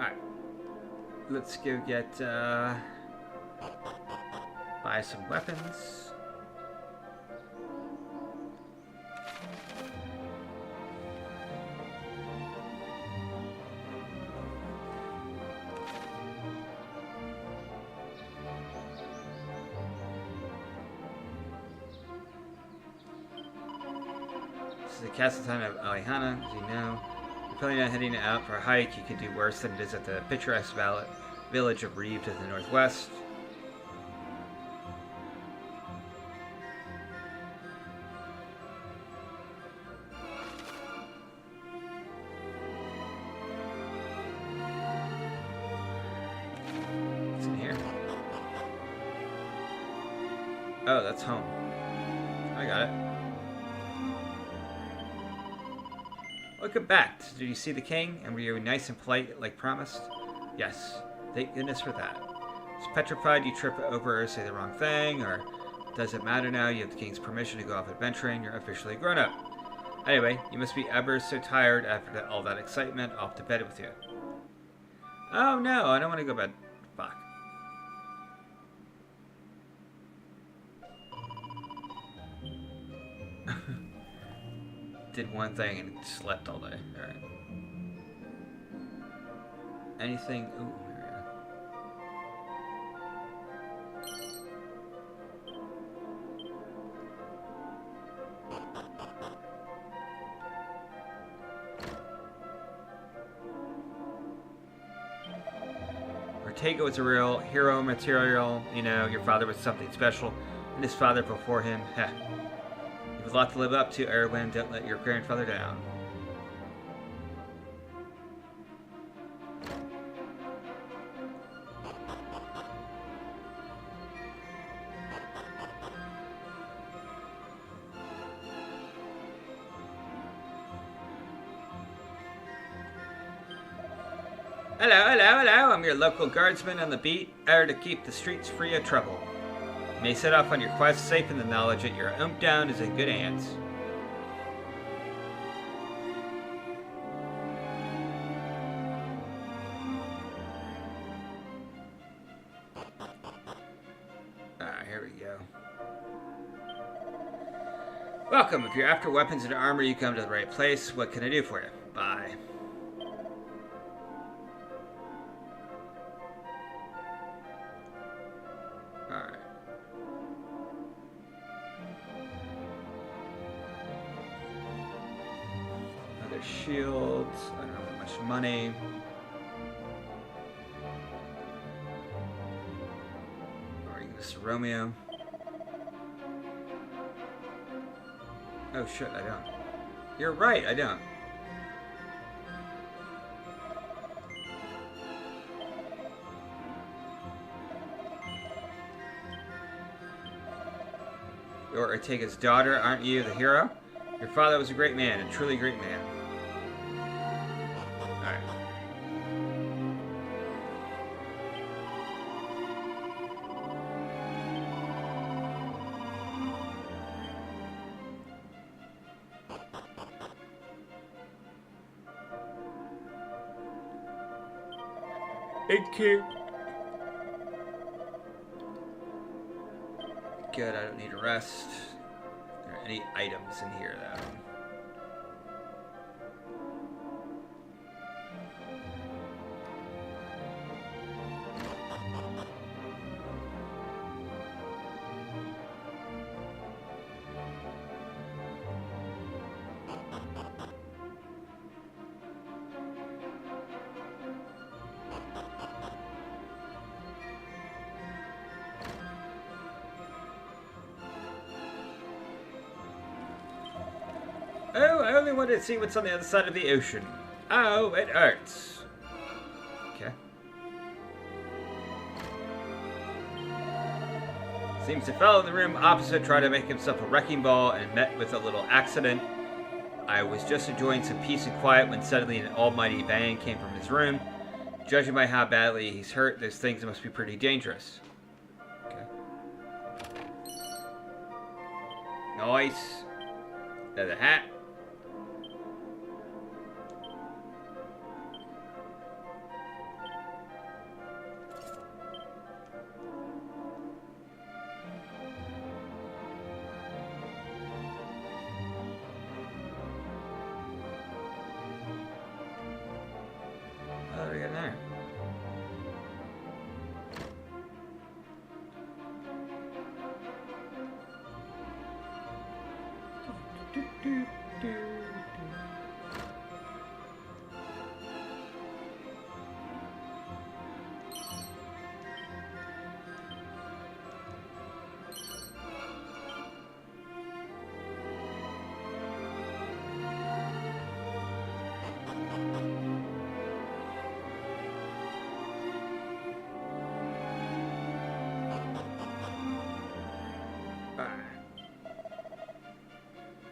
Alright. Let's go get, buy some weapons. The castle town of Alihana, as you know. You're probably not heading out for a hike. You could do worse than visit the picturesque village of Reeve to the northwest. What's in here? Oh, that's home. I got it. Welcome back. Did you see the king? And were you nice and polite like promised? Yes. Thank goodness for that. Is petrified you trip over or say the wrong thing, or does it matter now? You have the king's permission to go off adventuring. You're officially grown up. Anyway, you must be ever so tired after all that excitement. Off to bed with you. Oh no, I don't want to go to bed. Fuck. Did one thing and slept all day. Alright. Anything? Ooh, here we go. Ortega was a real hero material. You know, your father was something special, and his father before him. Heh. You have a lot to live up to, Erwin. Don't let your grandfather down. Hello, hello, hello. I'm your local guardsman on the beat, here to keep the streets free of trouble. You may set off on your quest safe in the knowledge that your down is in good hands. Here we go. Welcome. If you're after weapons and armor, you come to the right place. What can I do for you? Bye. Shields. I don't have much money. Or Mr. Romeo. Oh shit, I don't. You're right, I don't. You're Ortega's daughter, aren't you the hero? Your father was a great man, a truly great man. Thank you. Good, I don't need a rest. Are there any items in here, though? Oh, I only wanted to see what's on the other side of the ocean. Oh, it hurts. Okay. Seems the fellow in the room opposite tried to make himself a wrecking ball and met with a little accident. I was just enjoying some peace and quiet when suddenly an almighty bang came from his room. Judging by how badly he's hurt, those things must be pretty dangerous. Okay. Nice. Another hat.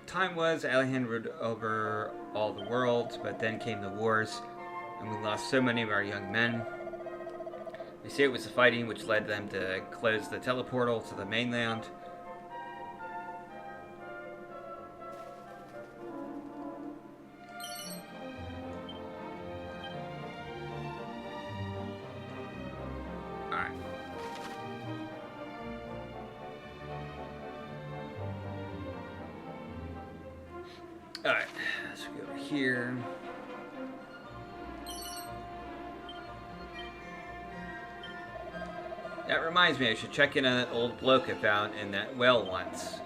Time was, Alihan ruled over all the worlds, but then came the wars, and we lost so many of our young men. They say it was the fighting which led them to close the teleportal to the mainland. Alright. Alright, let's go over here. That reminds me, I should check in on that old bloke I found in that well once.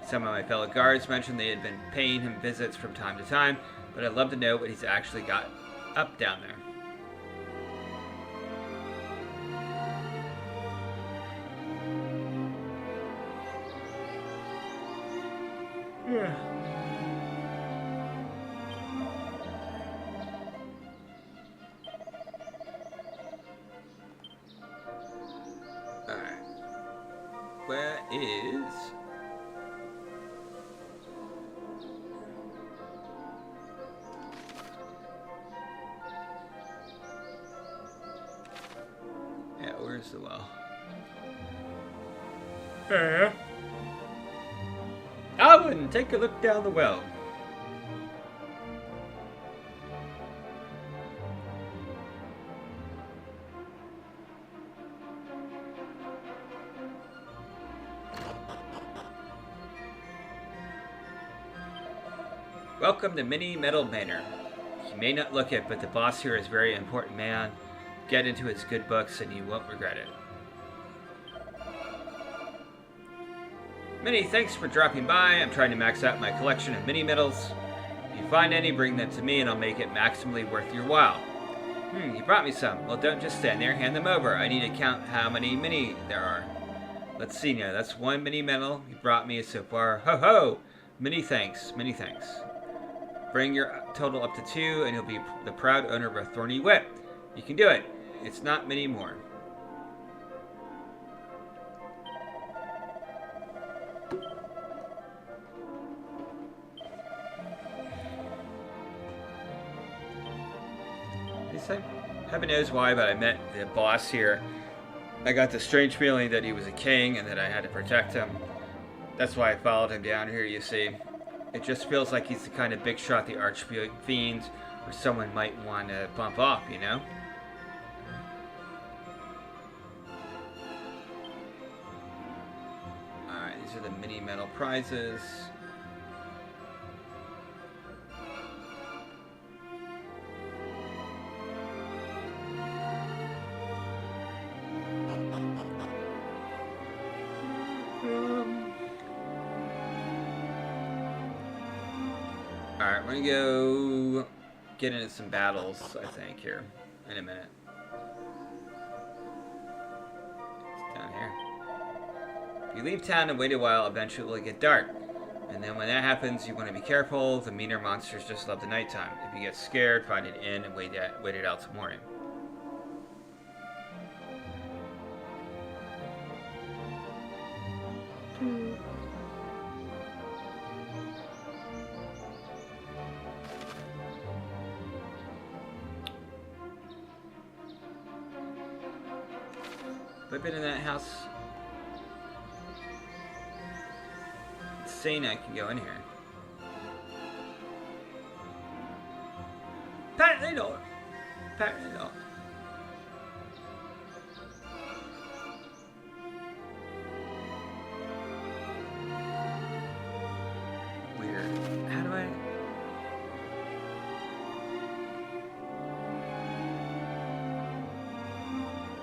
Some of my fellow guards mentioned they had been paying him visits from time to time, but I'd love to know what he's actually got up down there. Yeah. Alright. Where is... Yeah, where's the well? I wouldn't take a look down the well. Welcome to Mini Metal Manor. You may not look it, but the boss here is a very important man. Get into his good books and you won't regret it. Many thanks for dropping by. I'm trying to max out my collection of mini medals. If you find any, bring them to me and I'll make it maximally worth your while. You brought me some. Well, don't just stand there. Hand them over. I need to count how many mini there are. Let's see now. That's one mini medal you brought me so far. Ho ho! Many thanks. Many thanks. Bring your total up to 2 and you'll be the proud owner of a thorny whip. You can do it. It's not many more. Heaven knows why, but I met the boss here. I got the strange feeling that he was a king and that I had to protect him. That's why I followed him down here, you see. It just feels like he's the kind of big shot the archfiend or someone might want to bump off, you know? Alright, these are the mini medal prizes. Alright, we're gonna go get into some battles, I think, here in a minute. It's down here. If you leave town and wait a while, eventually it will get dark. And then when that happens, you want to be careful. The meaner monsters just love the nighttime. If you get scared, find an inn and wait it out till morning. Have I been in that house? It's saying I can go in here. Apparently not. Apparently not. Weird. How do I...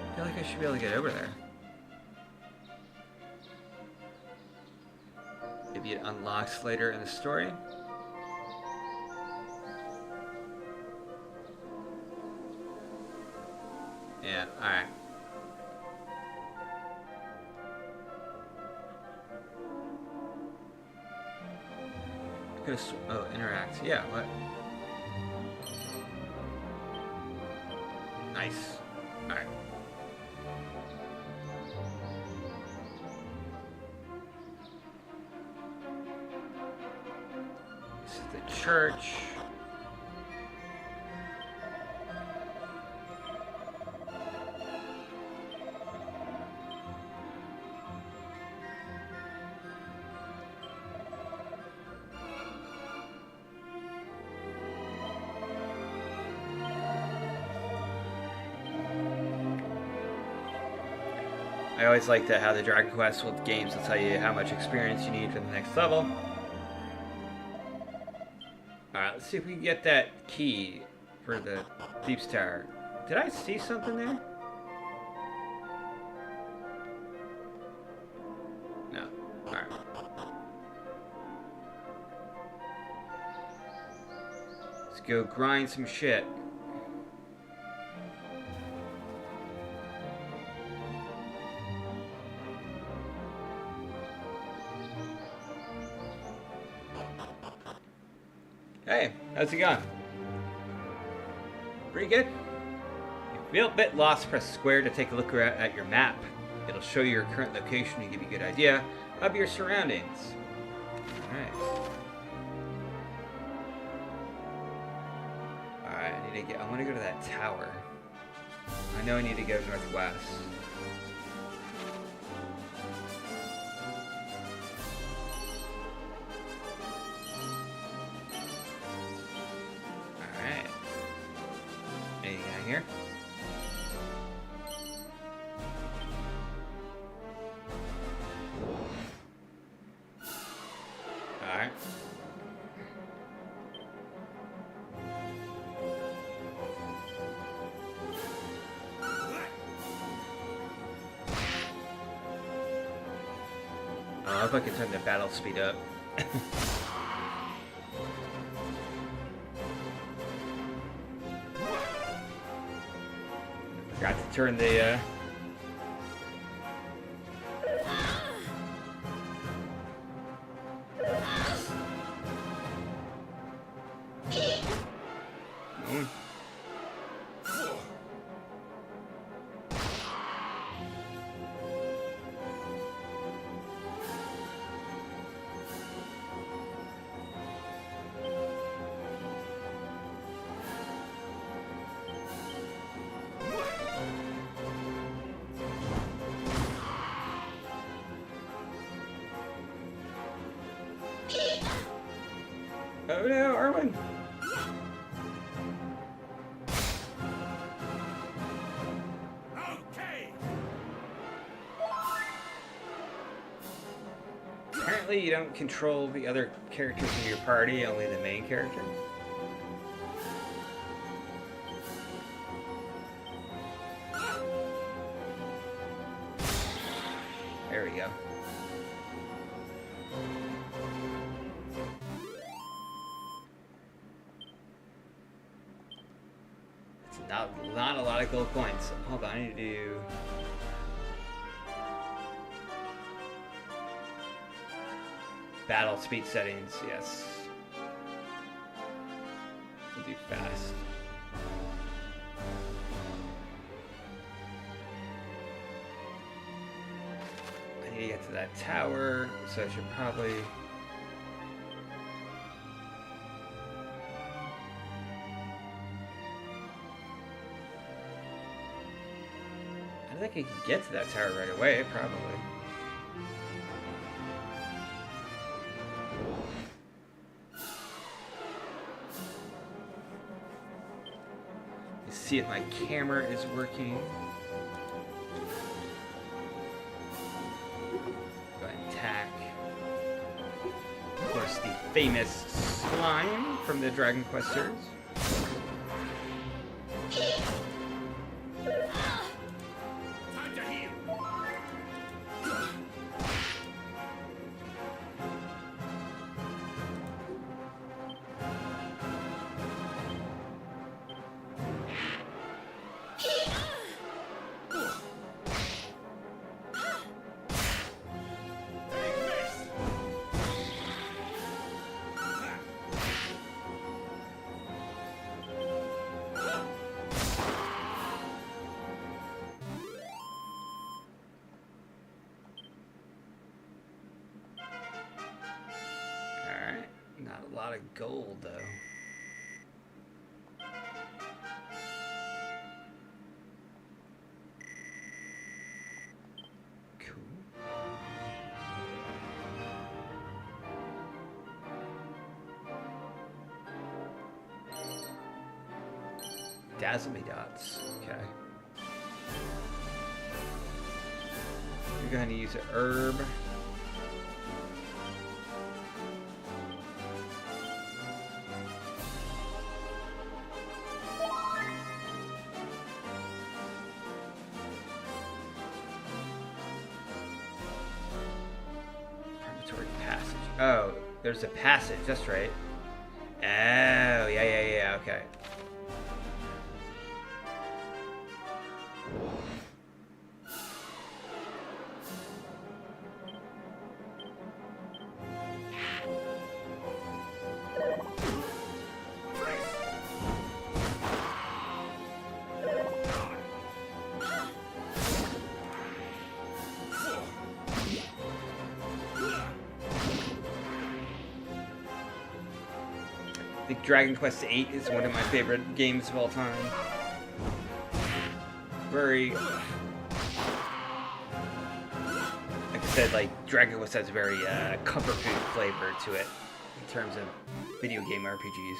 I feel like I should be able to get over there. Maybe unlocks later in the story. Yeah, alright. Oh, interact. Yeah, what? Nice. Alright. This is the church. I always like that how the Dragon Quest with games will tell you how much experience you need for the next level. Alright, let's see if we can get that key for the Thief's Tower. Did I see something there? No. Alright. Let's go grind some shit. Hey, how's it going? Pretty good? If you feel a bit lost, press square to take a look at your map. It'll show you your current location and give you a good idea of your surroundings. Alright. Alright, I want to go to that tower. I know I need to go northwest. Here. All right. If I can turn the battle speed up. Forgot to turn the Oh no, Arwen! Okay. Apparently you don't control the other characters in your party, only the main character. There we go. Not a lot of gold coins. Hold on, I need to do... Battle speed settings, yes. We'll do fast. I need to get to that tower, so I should probably... I think I can get to that tower right away, probably. Let's see if my camera is working. Go ahead and attack. Of course, the famous slime from the Dragon Quest series. A lot of gold, though. Dazzle me dots. Okay. We're going to use an herb. Preparatory passage. Oh, there's a passage. That's right. Oh, yeah. Okay. I think Dragon Quest VIII is one of my favorite games of all time. Very, like I said, like Dragon Quest has a very comfort food flavor to it in terms of video game RPGs.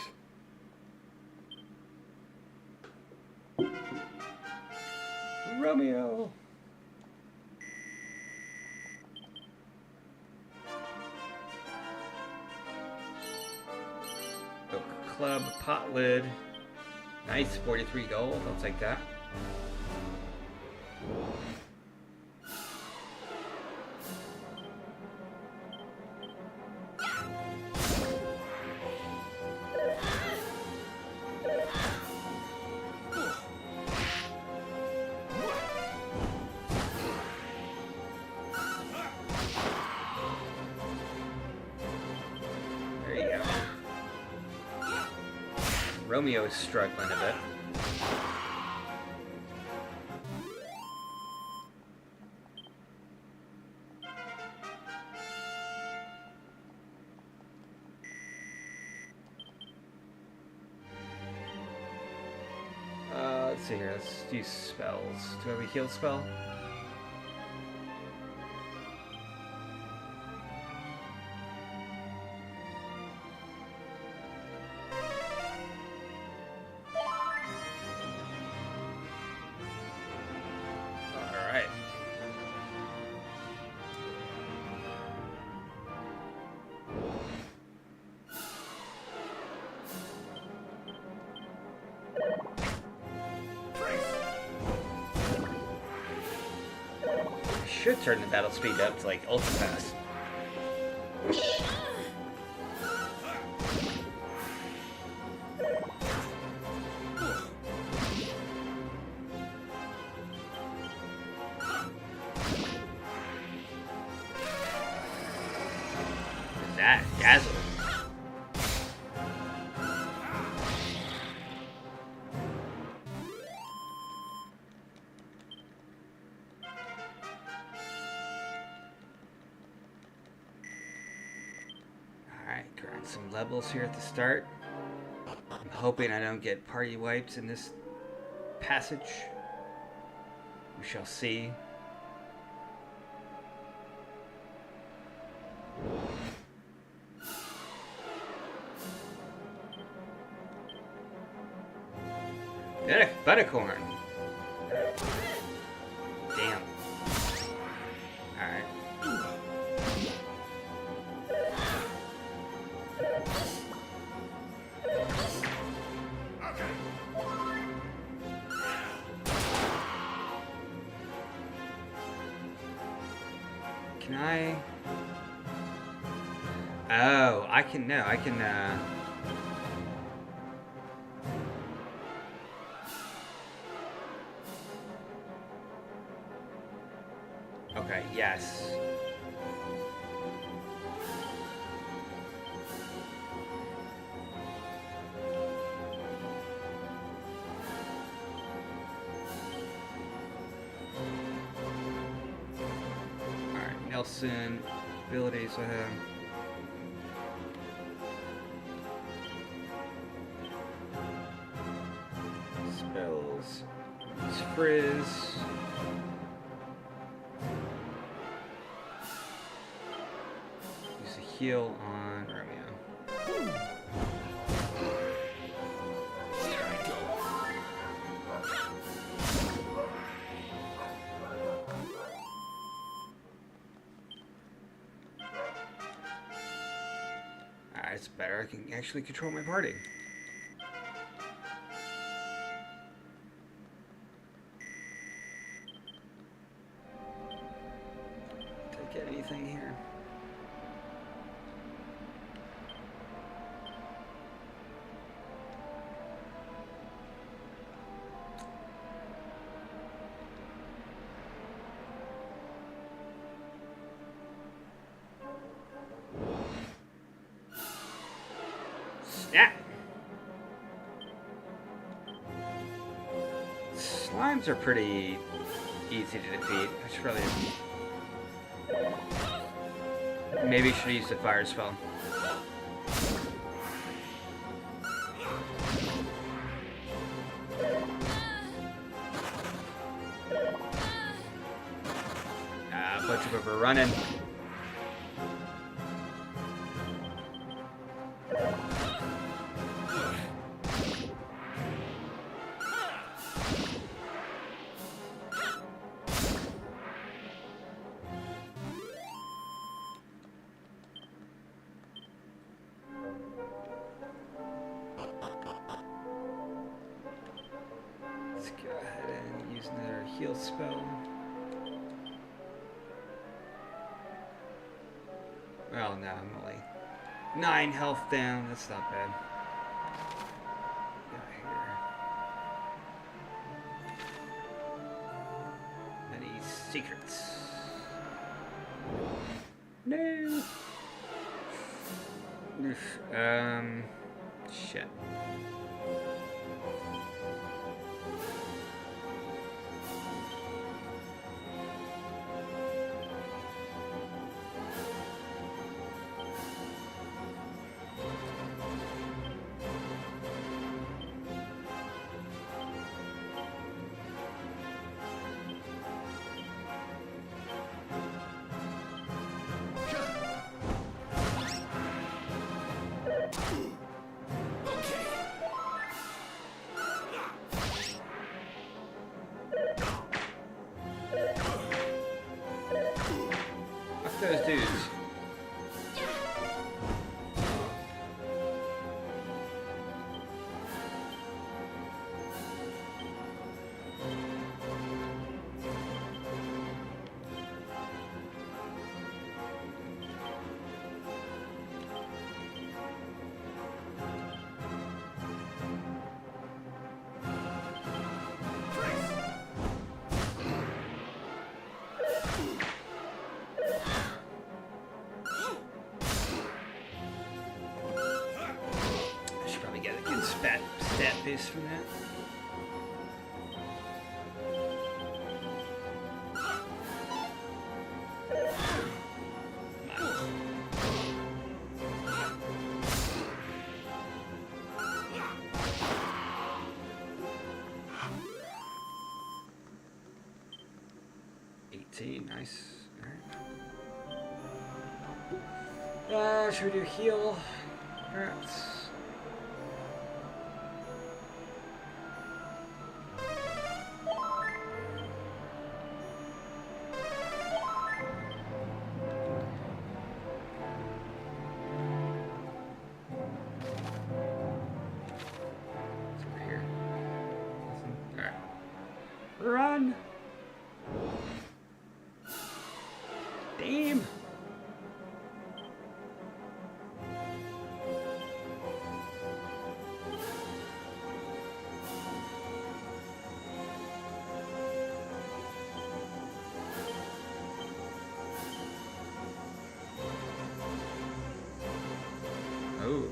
Romeo. Club pot lid. Nice, 43 gold. I'll take that. There you go. Romeo is struggling a bit. Let's see here. Let's do spells. Do I have a heal spell? Alright. I should turn the battle speed up to like ultra fast. That dazzle. Alright, grind some levels here at the start. I'm hoping I don't get party wipes in this passage. We shall see. Buttercorn. Damn. Alright. Can I? Oh, I can, no, I can, okay, yes. Alright, Nelson, abilities I have. cause frizz. Use a heal on Romeo. Here I go. Alright, it's better. I can actually control my party. Did I get anything here? Yeah. Slimes are pretty easy to defeat. I should probably maybe should use the fire spell. A bunch of overrunning. Let's go ahead and use another heal spell. Well, no, I'm only 9 health down. That's not bad. Got here. Any secrets? No. Shit. Fuck those dudes. I should probably get a good stat boost from that. Nice. Alright. Should we do heal? Perhaps. It's over here. Alright. Run! Damn! Oh.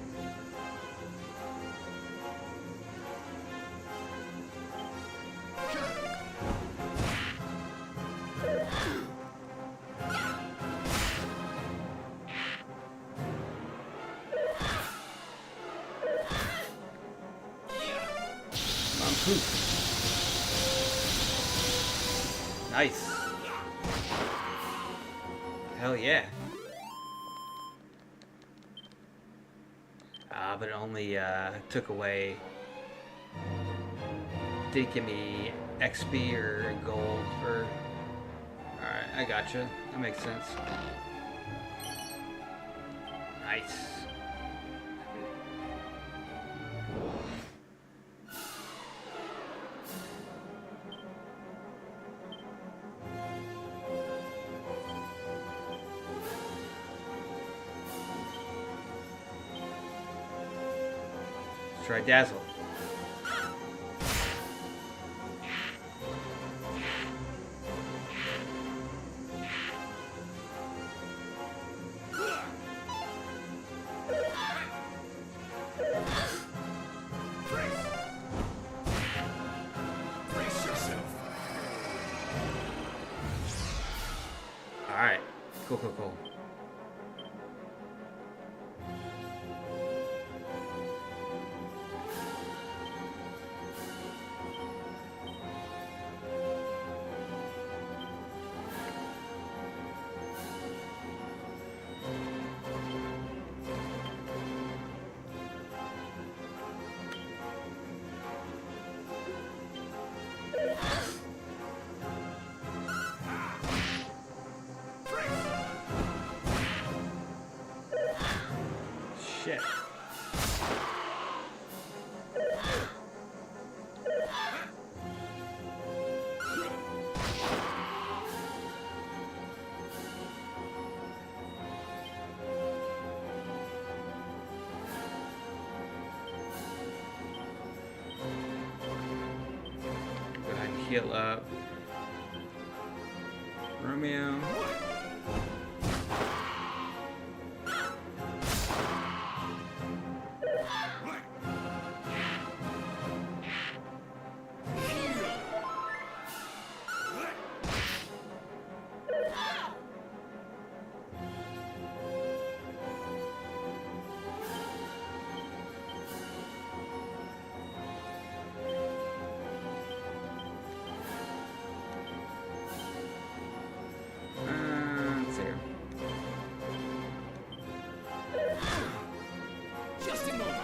Poof. Nice. Hell yeah. But it only took away. Didn't give me XP or gold for. Alright, I gotcha. That makes sense. Nice. Let's try Dazzle. Alright. Cool, cool, cool. Shit. Go ahead and heal up. Romeo. Let's see here. Just a moment.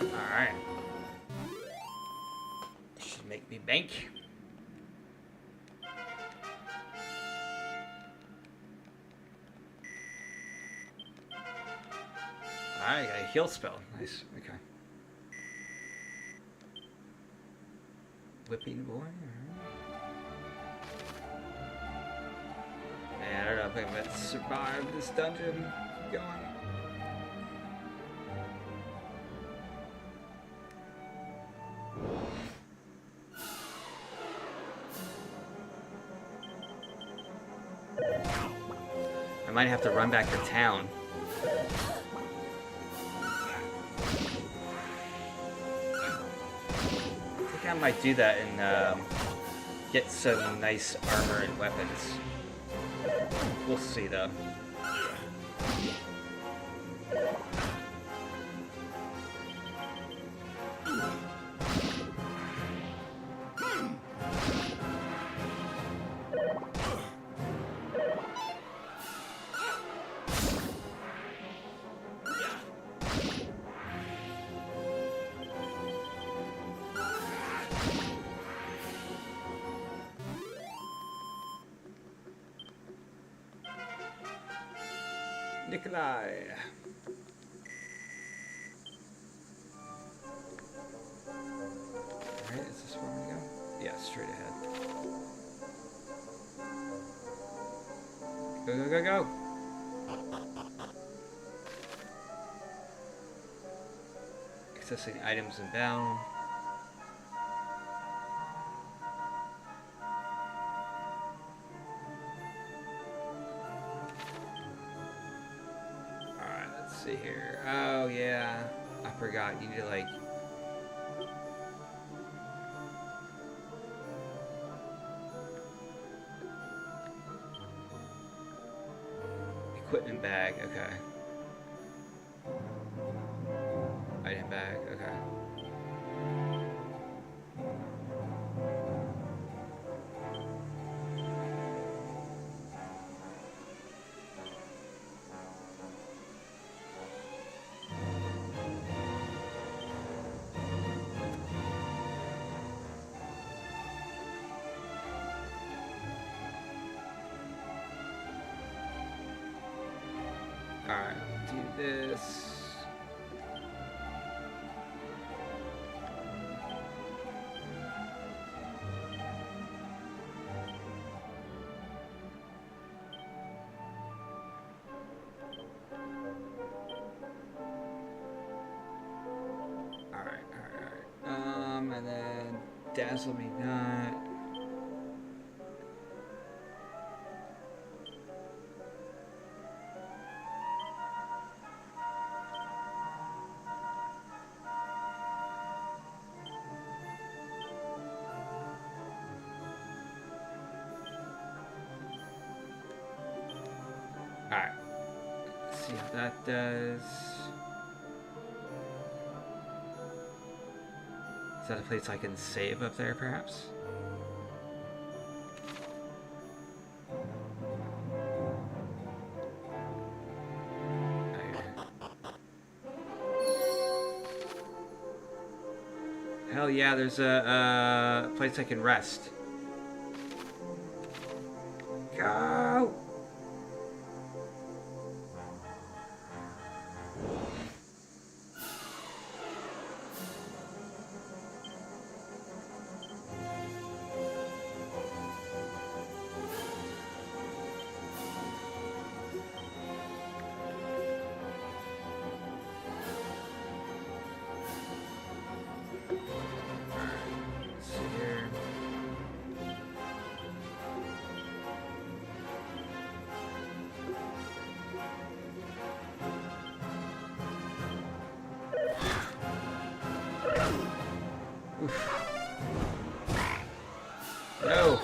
Alright. Should make me bank. Alright, got a heal spell. Nice. Okay. Whipping boy. Man, I don't know if I'm gonna survive this dungeon. Keep going. I might have to run back to town. I think I might do that and get some nice armor and weapons. We'll see though. Nikolai. Alright, is this where we go? Yeah, straight ahead. Go, go, go, go! Accessing items in battle. See here. Oh yeah, I forgot. You need to like Equipment bag, okay. Item bag, okay. Alright, do this. Alright. And then dazzle me not. Alright. Let's see how that does. Is that a place I can save up there, perhaps? Hell yeah, there's a place I can rest. Go! No.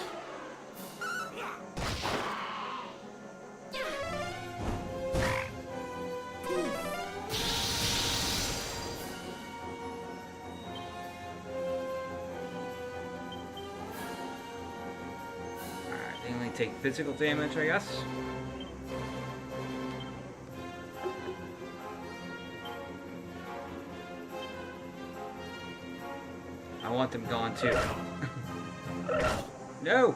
Alright, they only take physical damage, I guess. I want them gone too. No!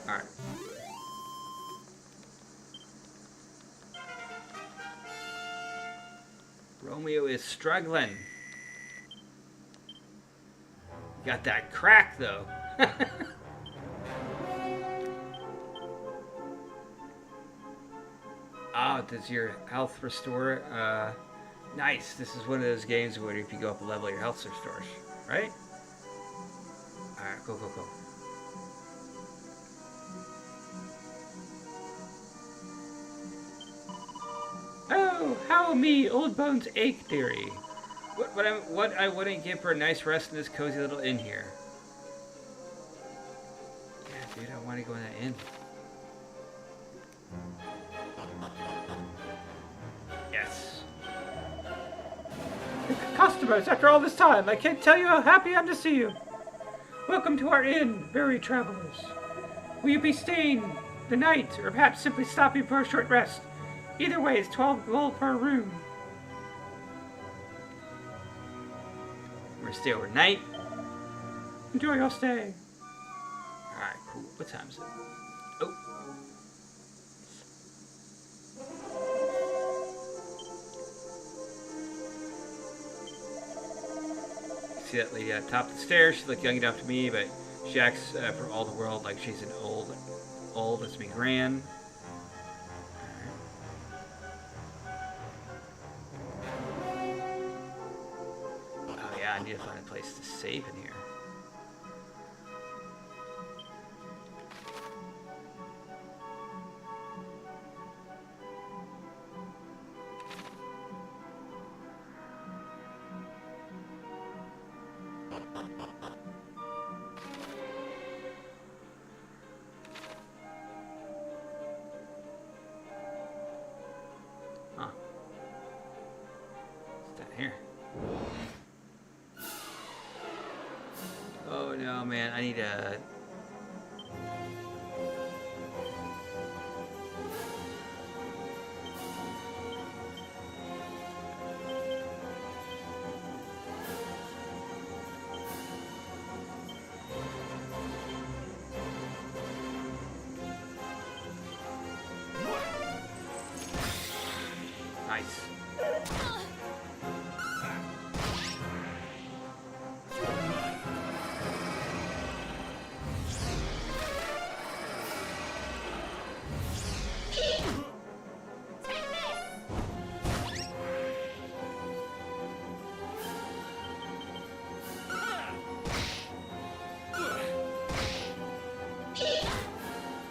Alright. Romeo is struggling. Got that crack though. Oh, does your health restore? Nice. This is one of those games where if you go up a level, your health restores, right? Alright, go, go, go. Oh, how me, old bones ache, dearie. What I wouldn't give for a nice rest in this cozy little inn here. Yeah, dude, I want to go in that inn. Yes. Customers, after all this time, I can't tell you how happy I am to see you. Welcome to our inn, weary travelers. Will you be staying the night, or perhaps simply stopping for a short rest? Either way, it's 12 gold per room. We're gonna stay overnight. Enjoy your stay. Alright, cool. What time is it? Oh. See that lady at the top of the stairs? She looked young enough to me, but she acts for all the world like she's an old as me gran. Oh yeah, I need to find a place to save in here. Huh. What's down here? Oh no, man, I need a... Nice.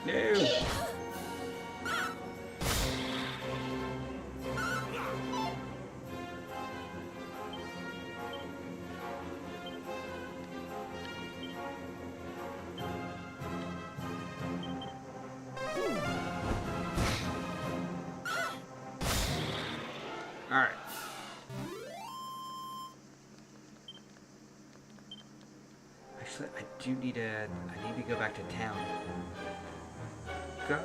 No. All right. Actually, I need to go back to town. Go.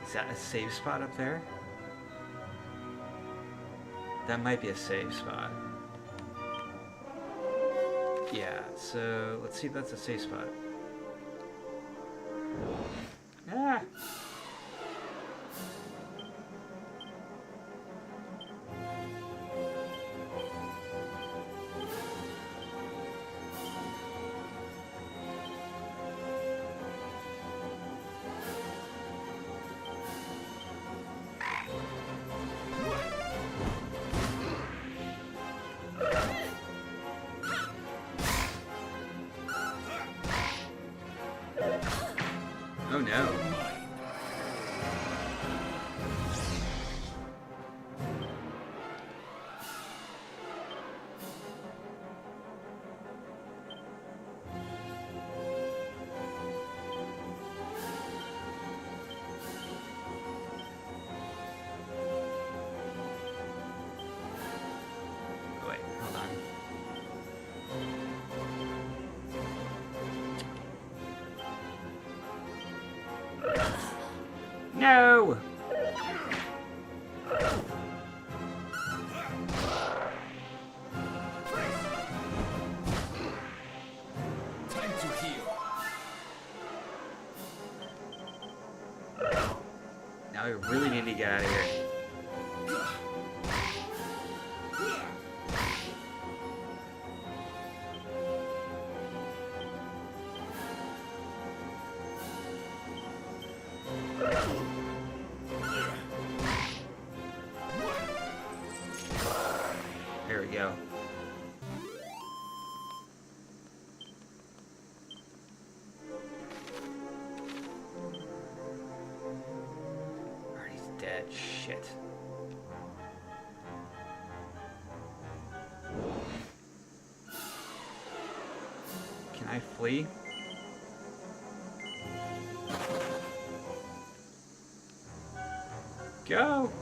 Is that a save spot up there? That might be a save spot. Yeah, so let's see if that's a safe spot. Ah! Oh no. Oh wait, hold on. No! Time to heal. Now we really need to get out of here. There we go. Artie's dead. Shit. Can I flee? Go!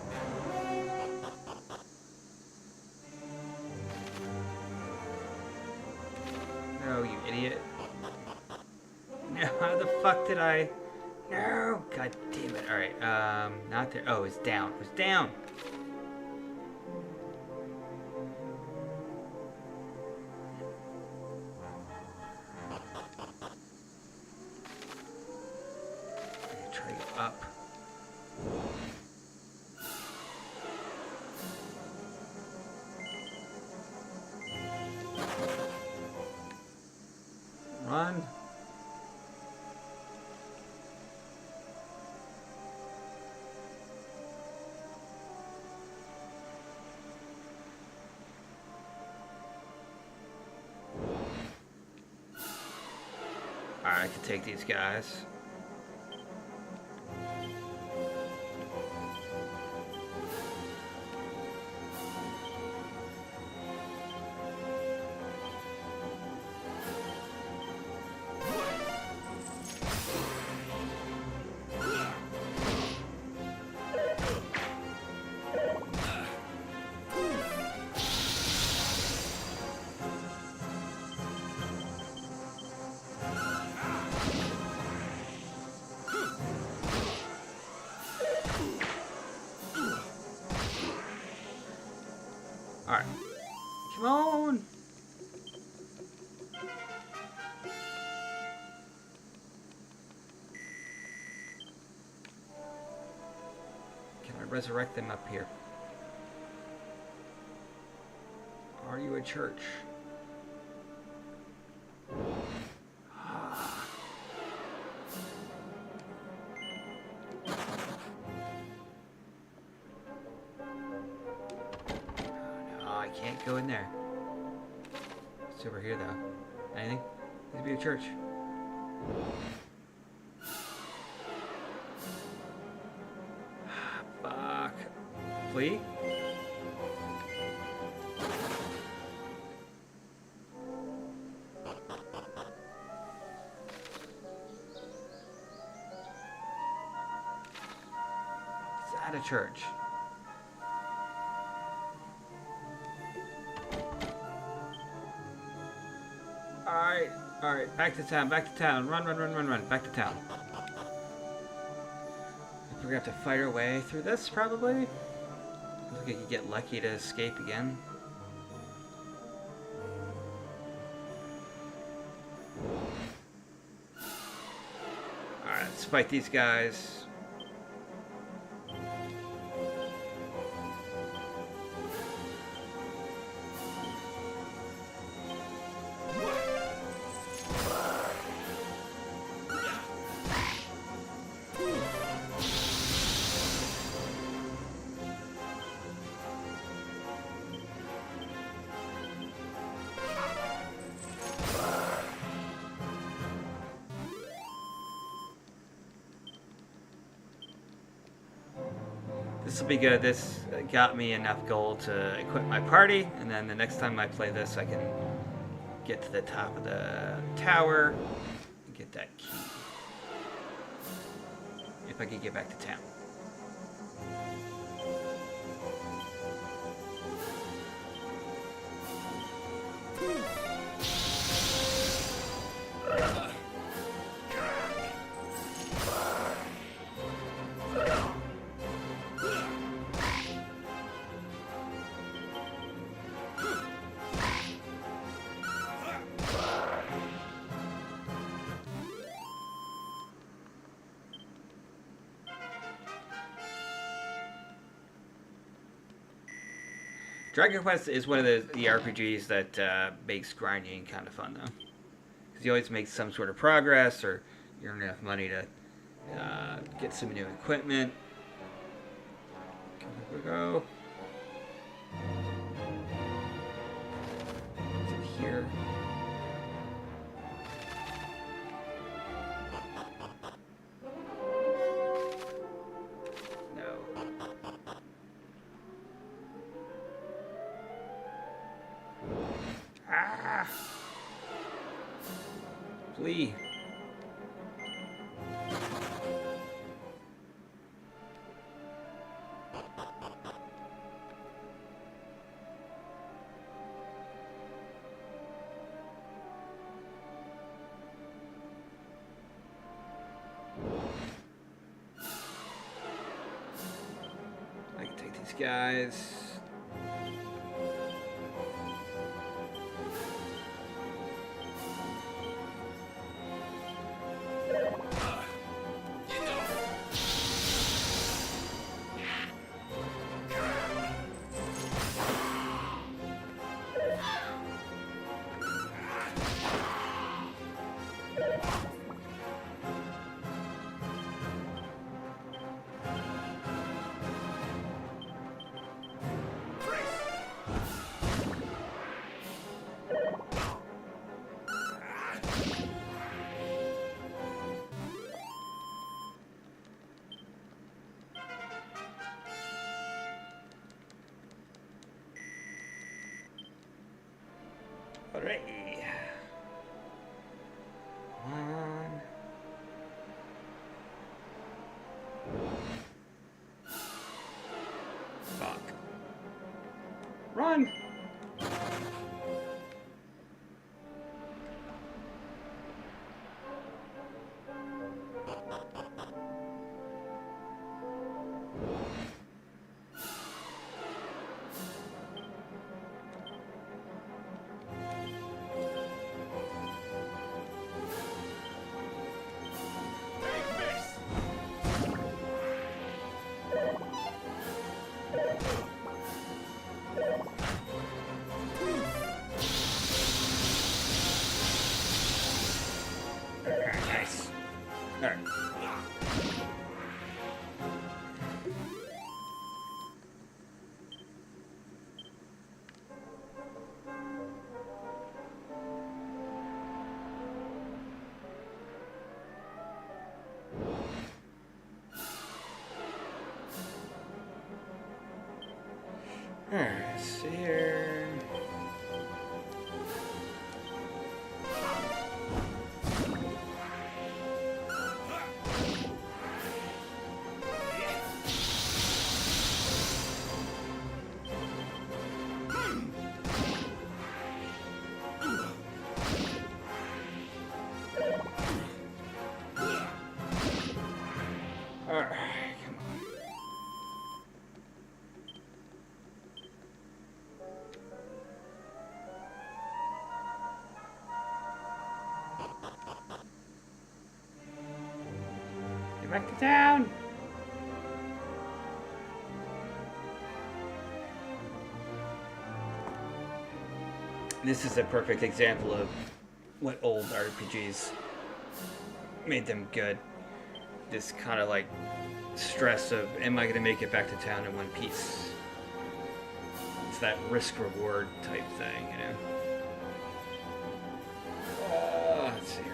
No, you idiot. No, how the fuck did I... No! God damn it. Alright, not there. Oh, it's down. It's down! Try to go up. Run. Alright, I can take these guys. Alright. Come on! Can I resurrect them up here? Are you a church? Can't go in there. It's over here though. Anything? Needs to be a church. Fuck. Flee? It's at a church. Alright, back to town, run, back to town. We're gonna have to fight our way through this, probably. Looks like I could get lucky to escape again. Alright, let's fight these guys. This will be good. This got me enough gold to equip my party, and then the next time I play this, I can get to the top of the tower and get that key. If I can get back to town. Dragon Quest is one of the RPGs that makes grinding kind of fun, though. Because you always make some sort of progress, or you earn enough money to get some new equipment. Here we go. Is it here? Flee. I can take these guys. back to town. This is a perfect example of what old RPGs made them good. This kind of like stress of, am I going to make it back to town in one piece? It's that risk-reward type thing, you know? Let's see here.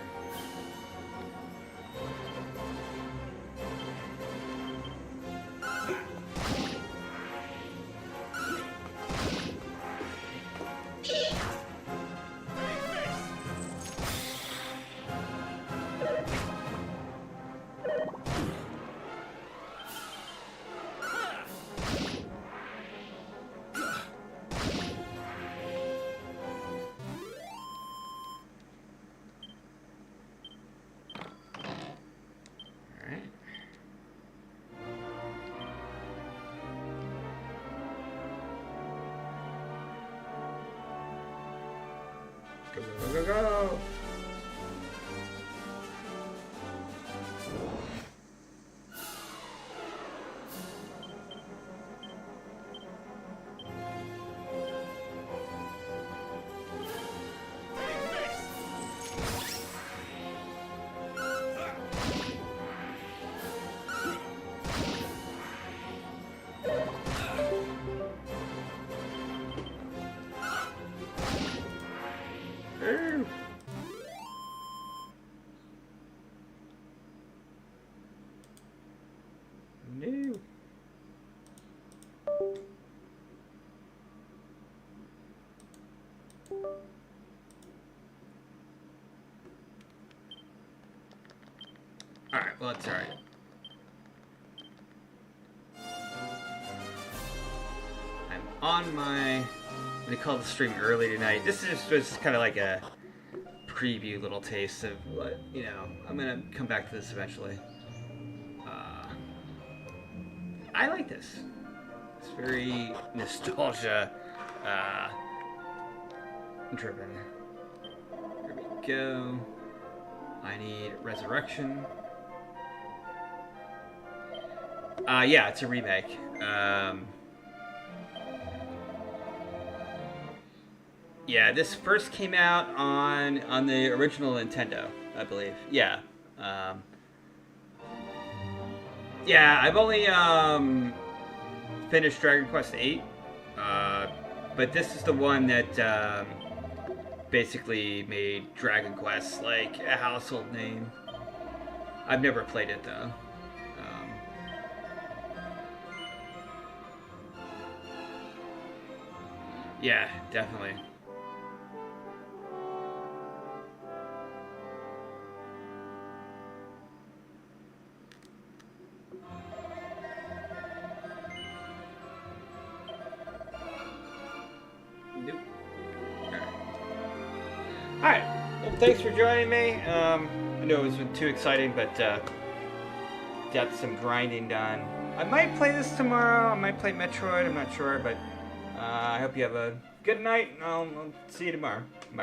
Go, go, go, go! No. Alright, well, it's alright. I'm on my... They called the stream early tonight. This is just kind of like a preview little taste of what, you know, I'm gonna come back to this eventually. I like this. It's very nostalgia driven. Here we go. I need Resurrection. Yeah, it's a remake. Yeah, this first came out on the original Nintendo, I believe. Yeah. Yeah, I've only finished Dragon Quest VIII, but this is the one that basically made Dragon Quest like a household name. I've never played it though. Yeah, definitely. Nope. Alright. Well, thanks for joining me. I know it wasn't too exciting, but got some grinding done. I might play this tomorrow. I might play Metroid. I'm not sure, but I hope you have a good night, and I'll see you tomorrow. Bye.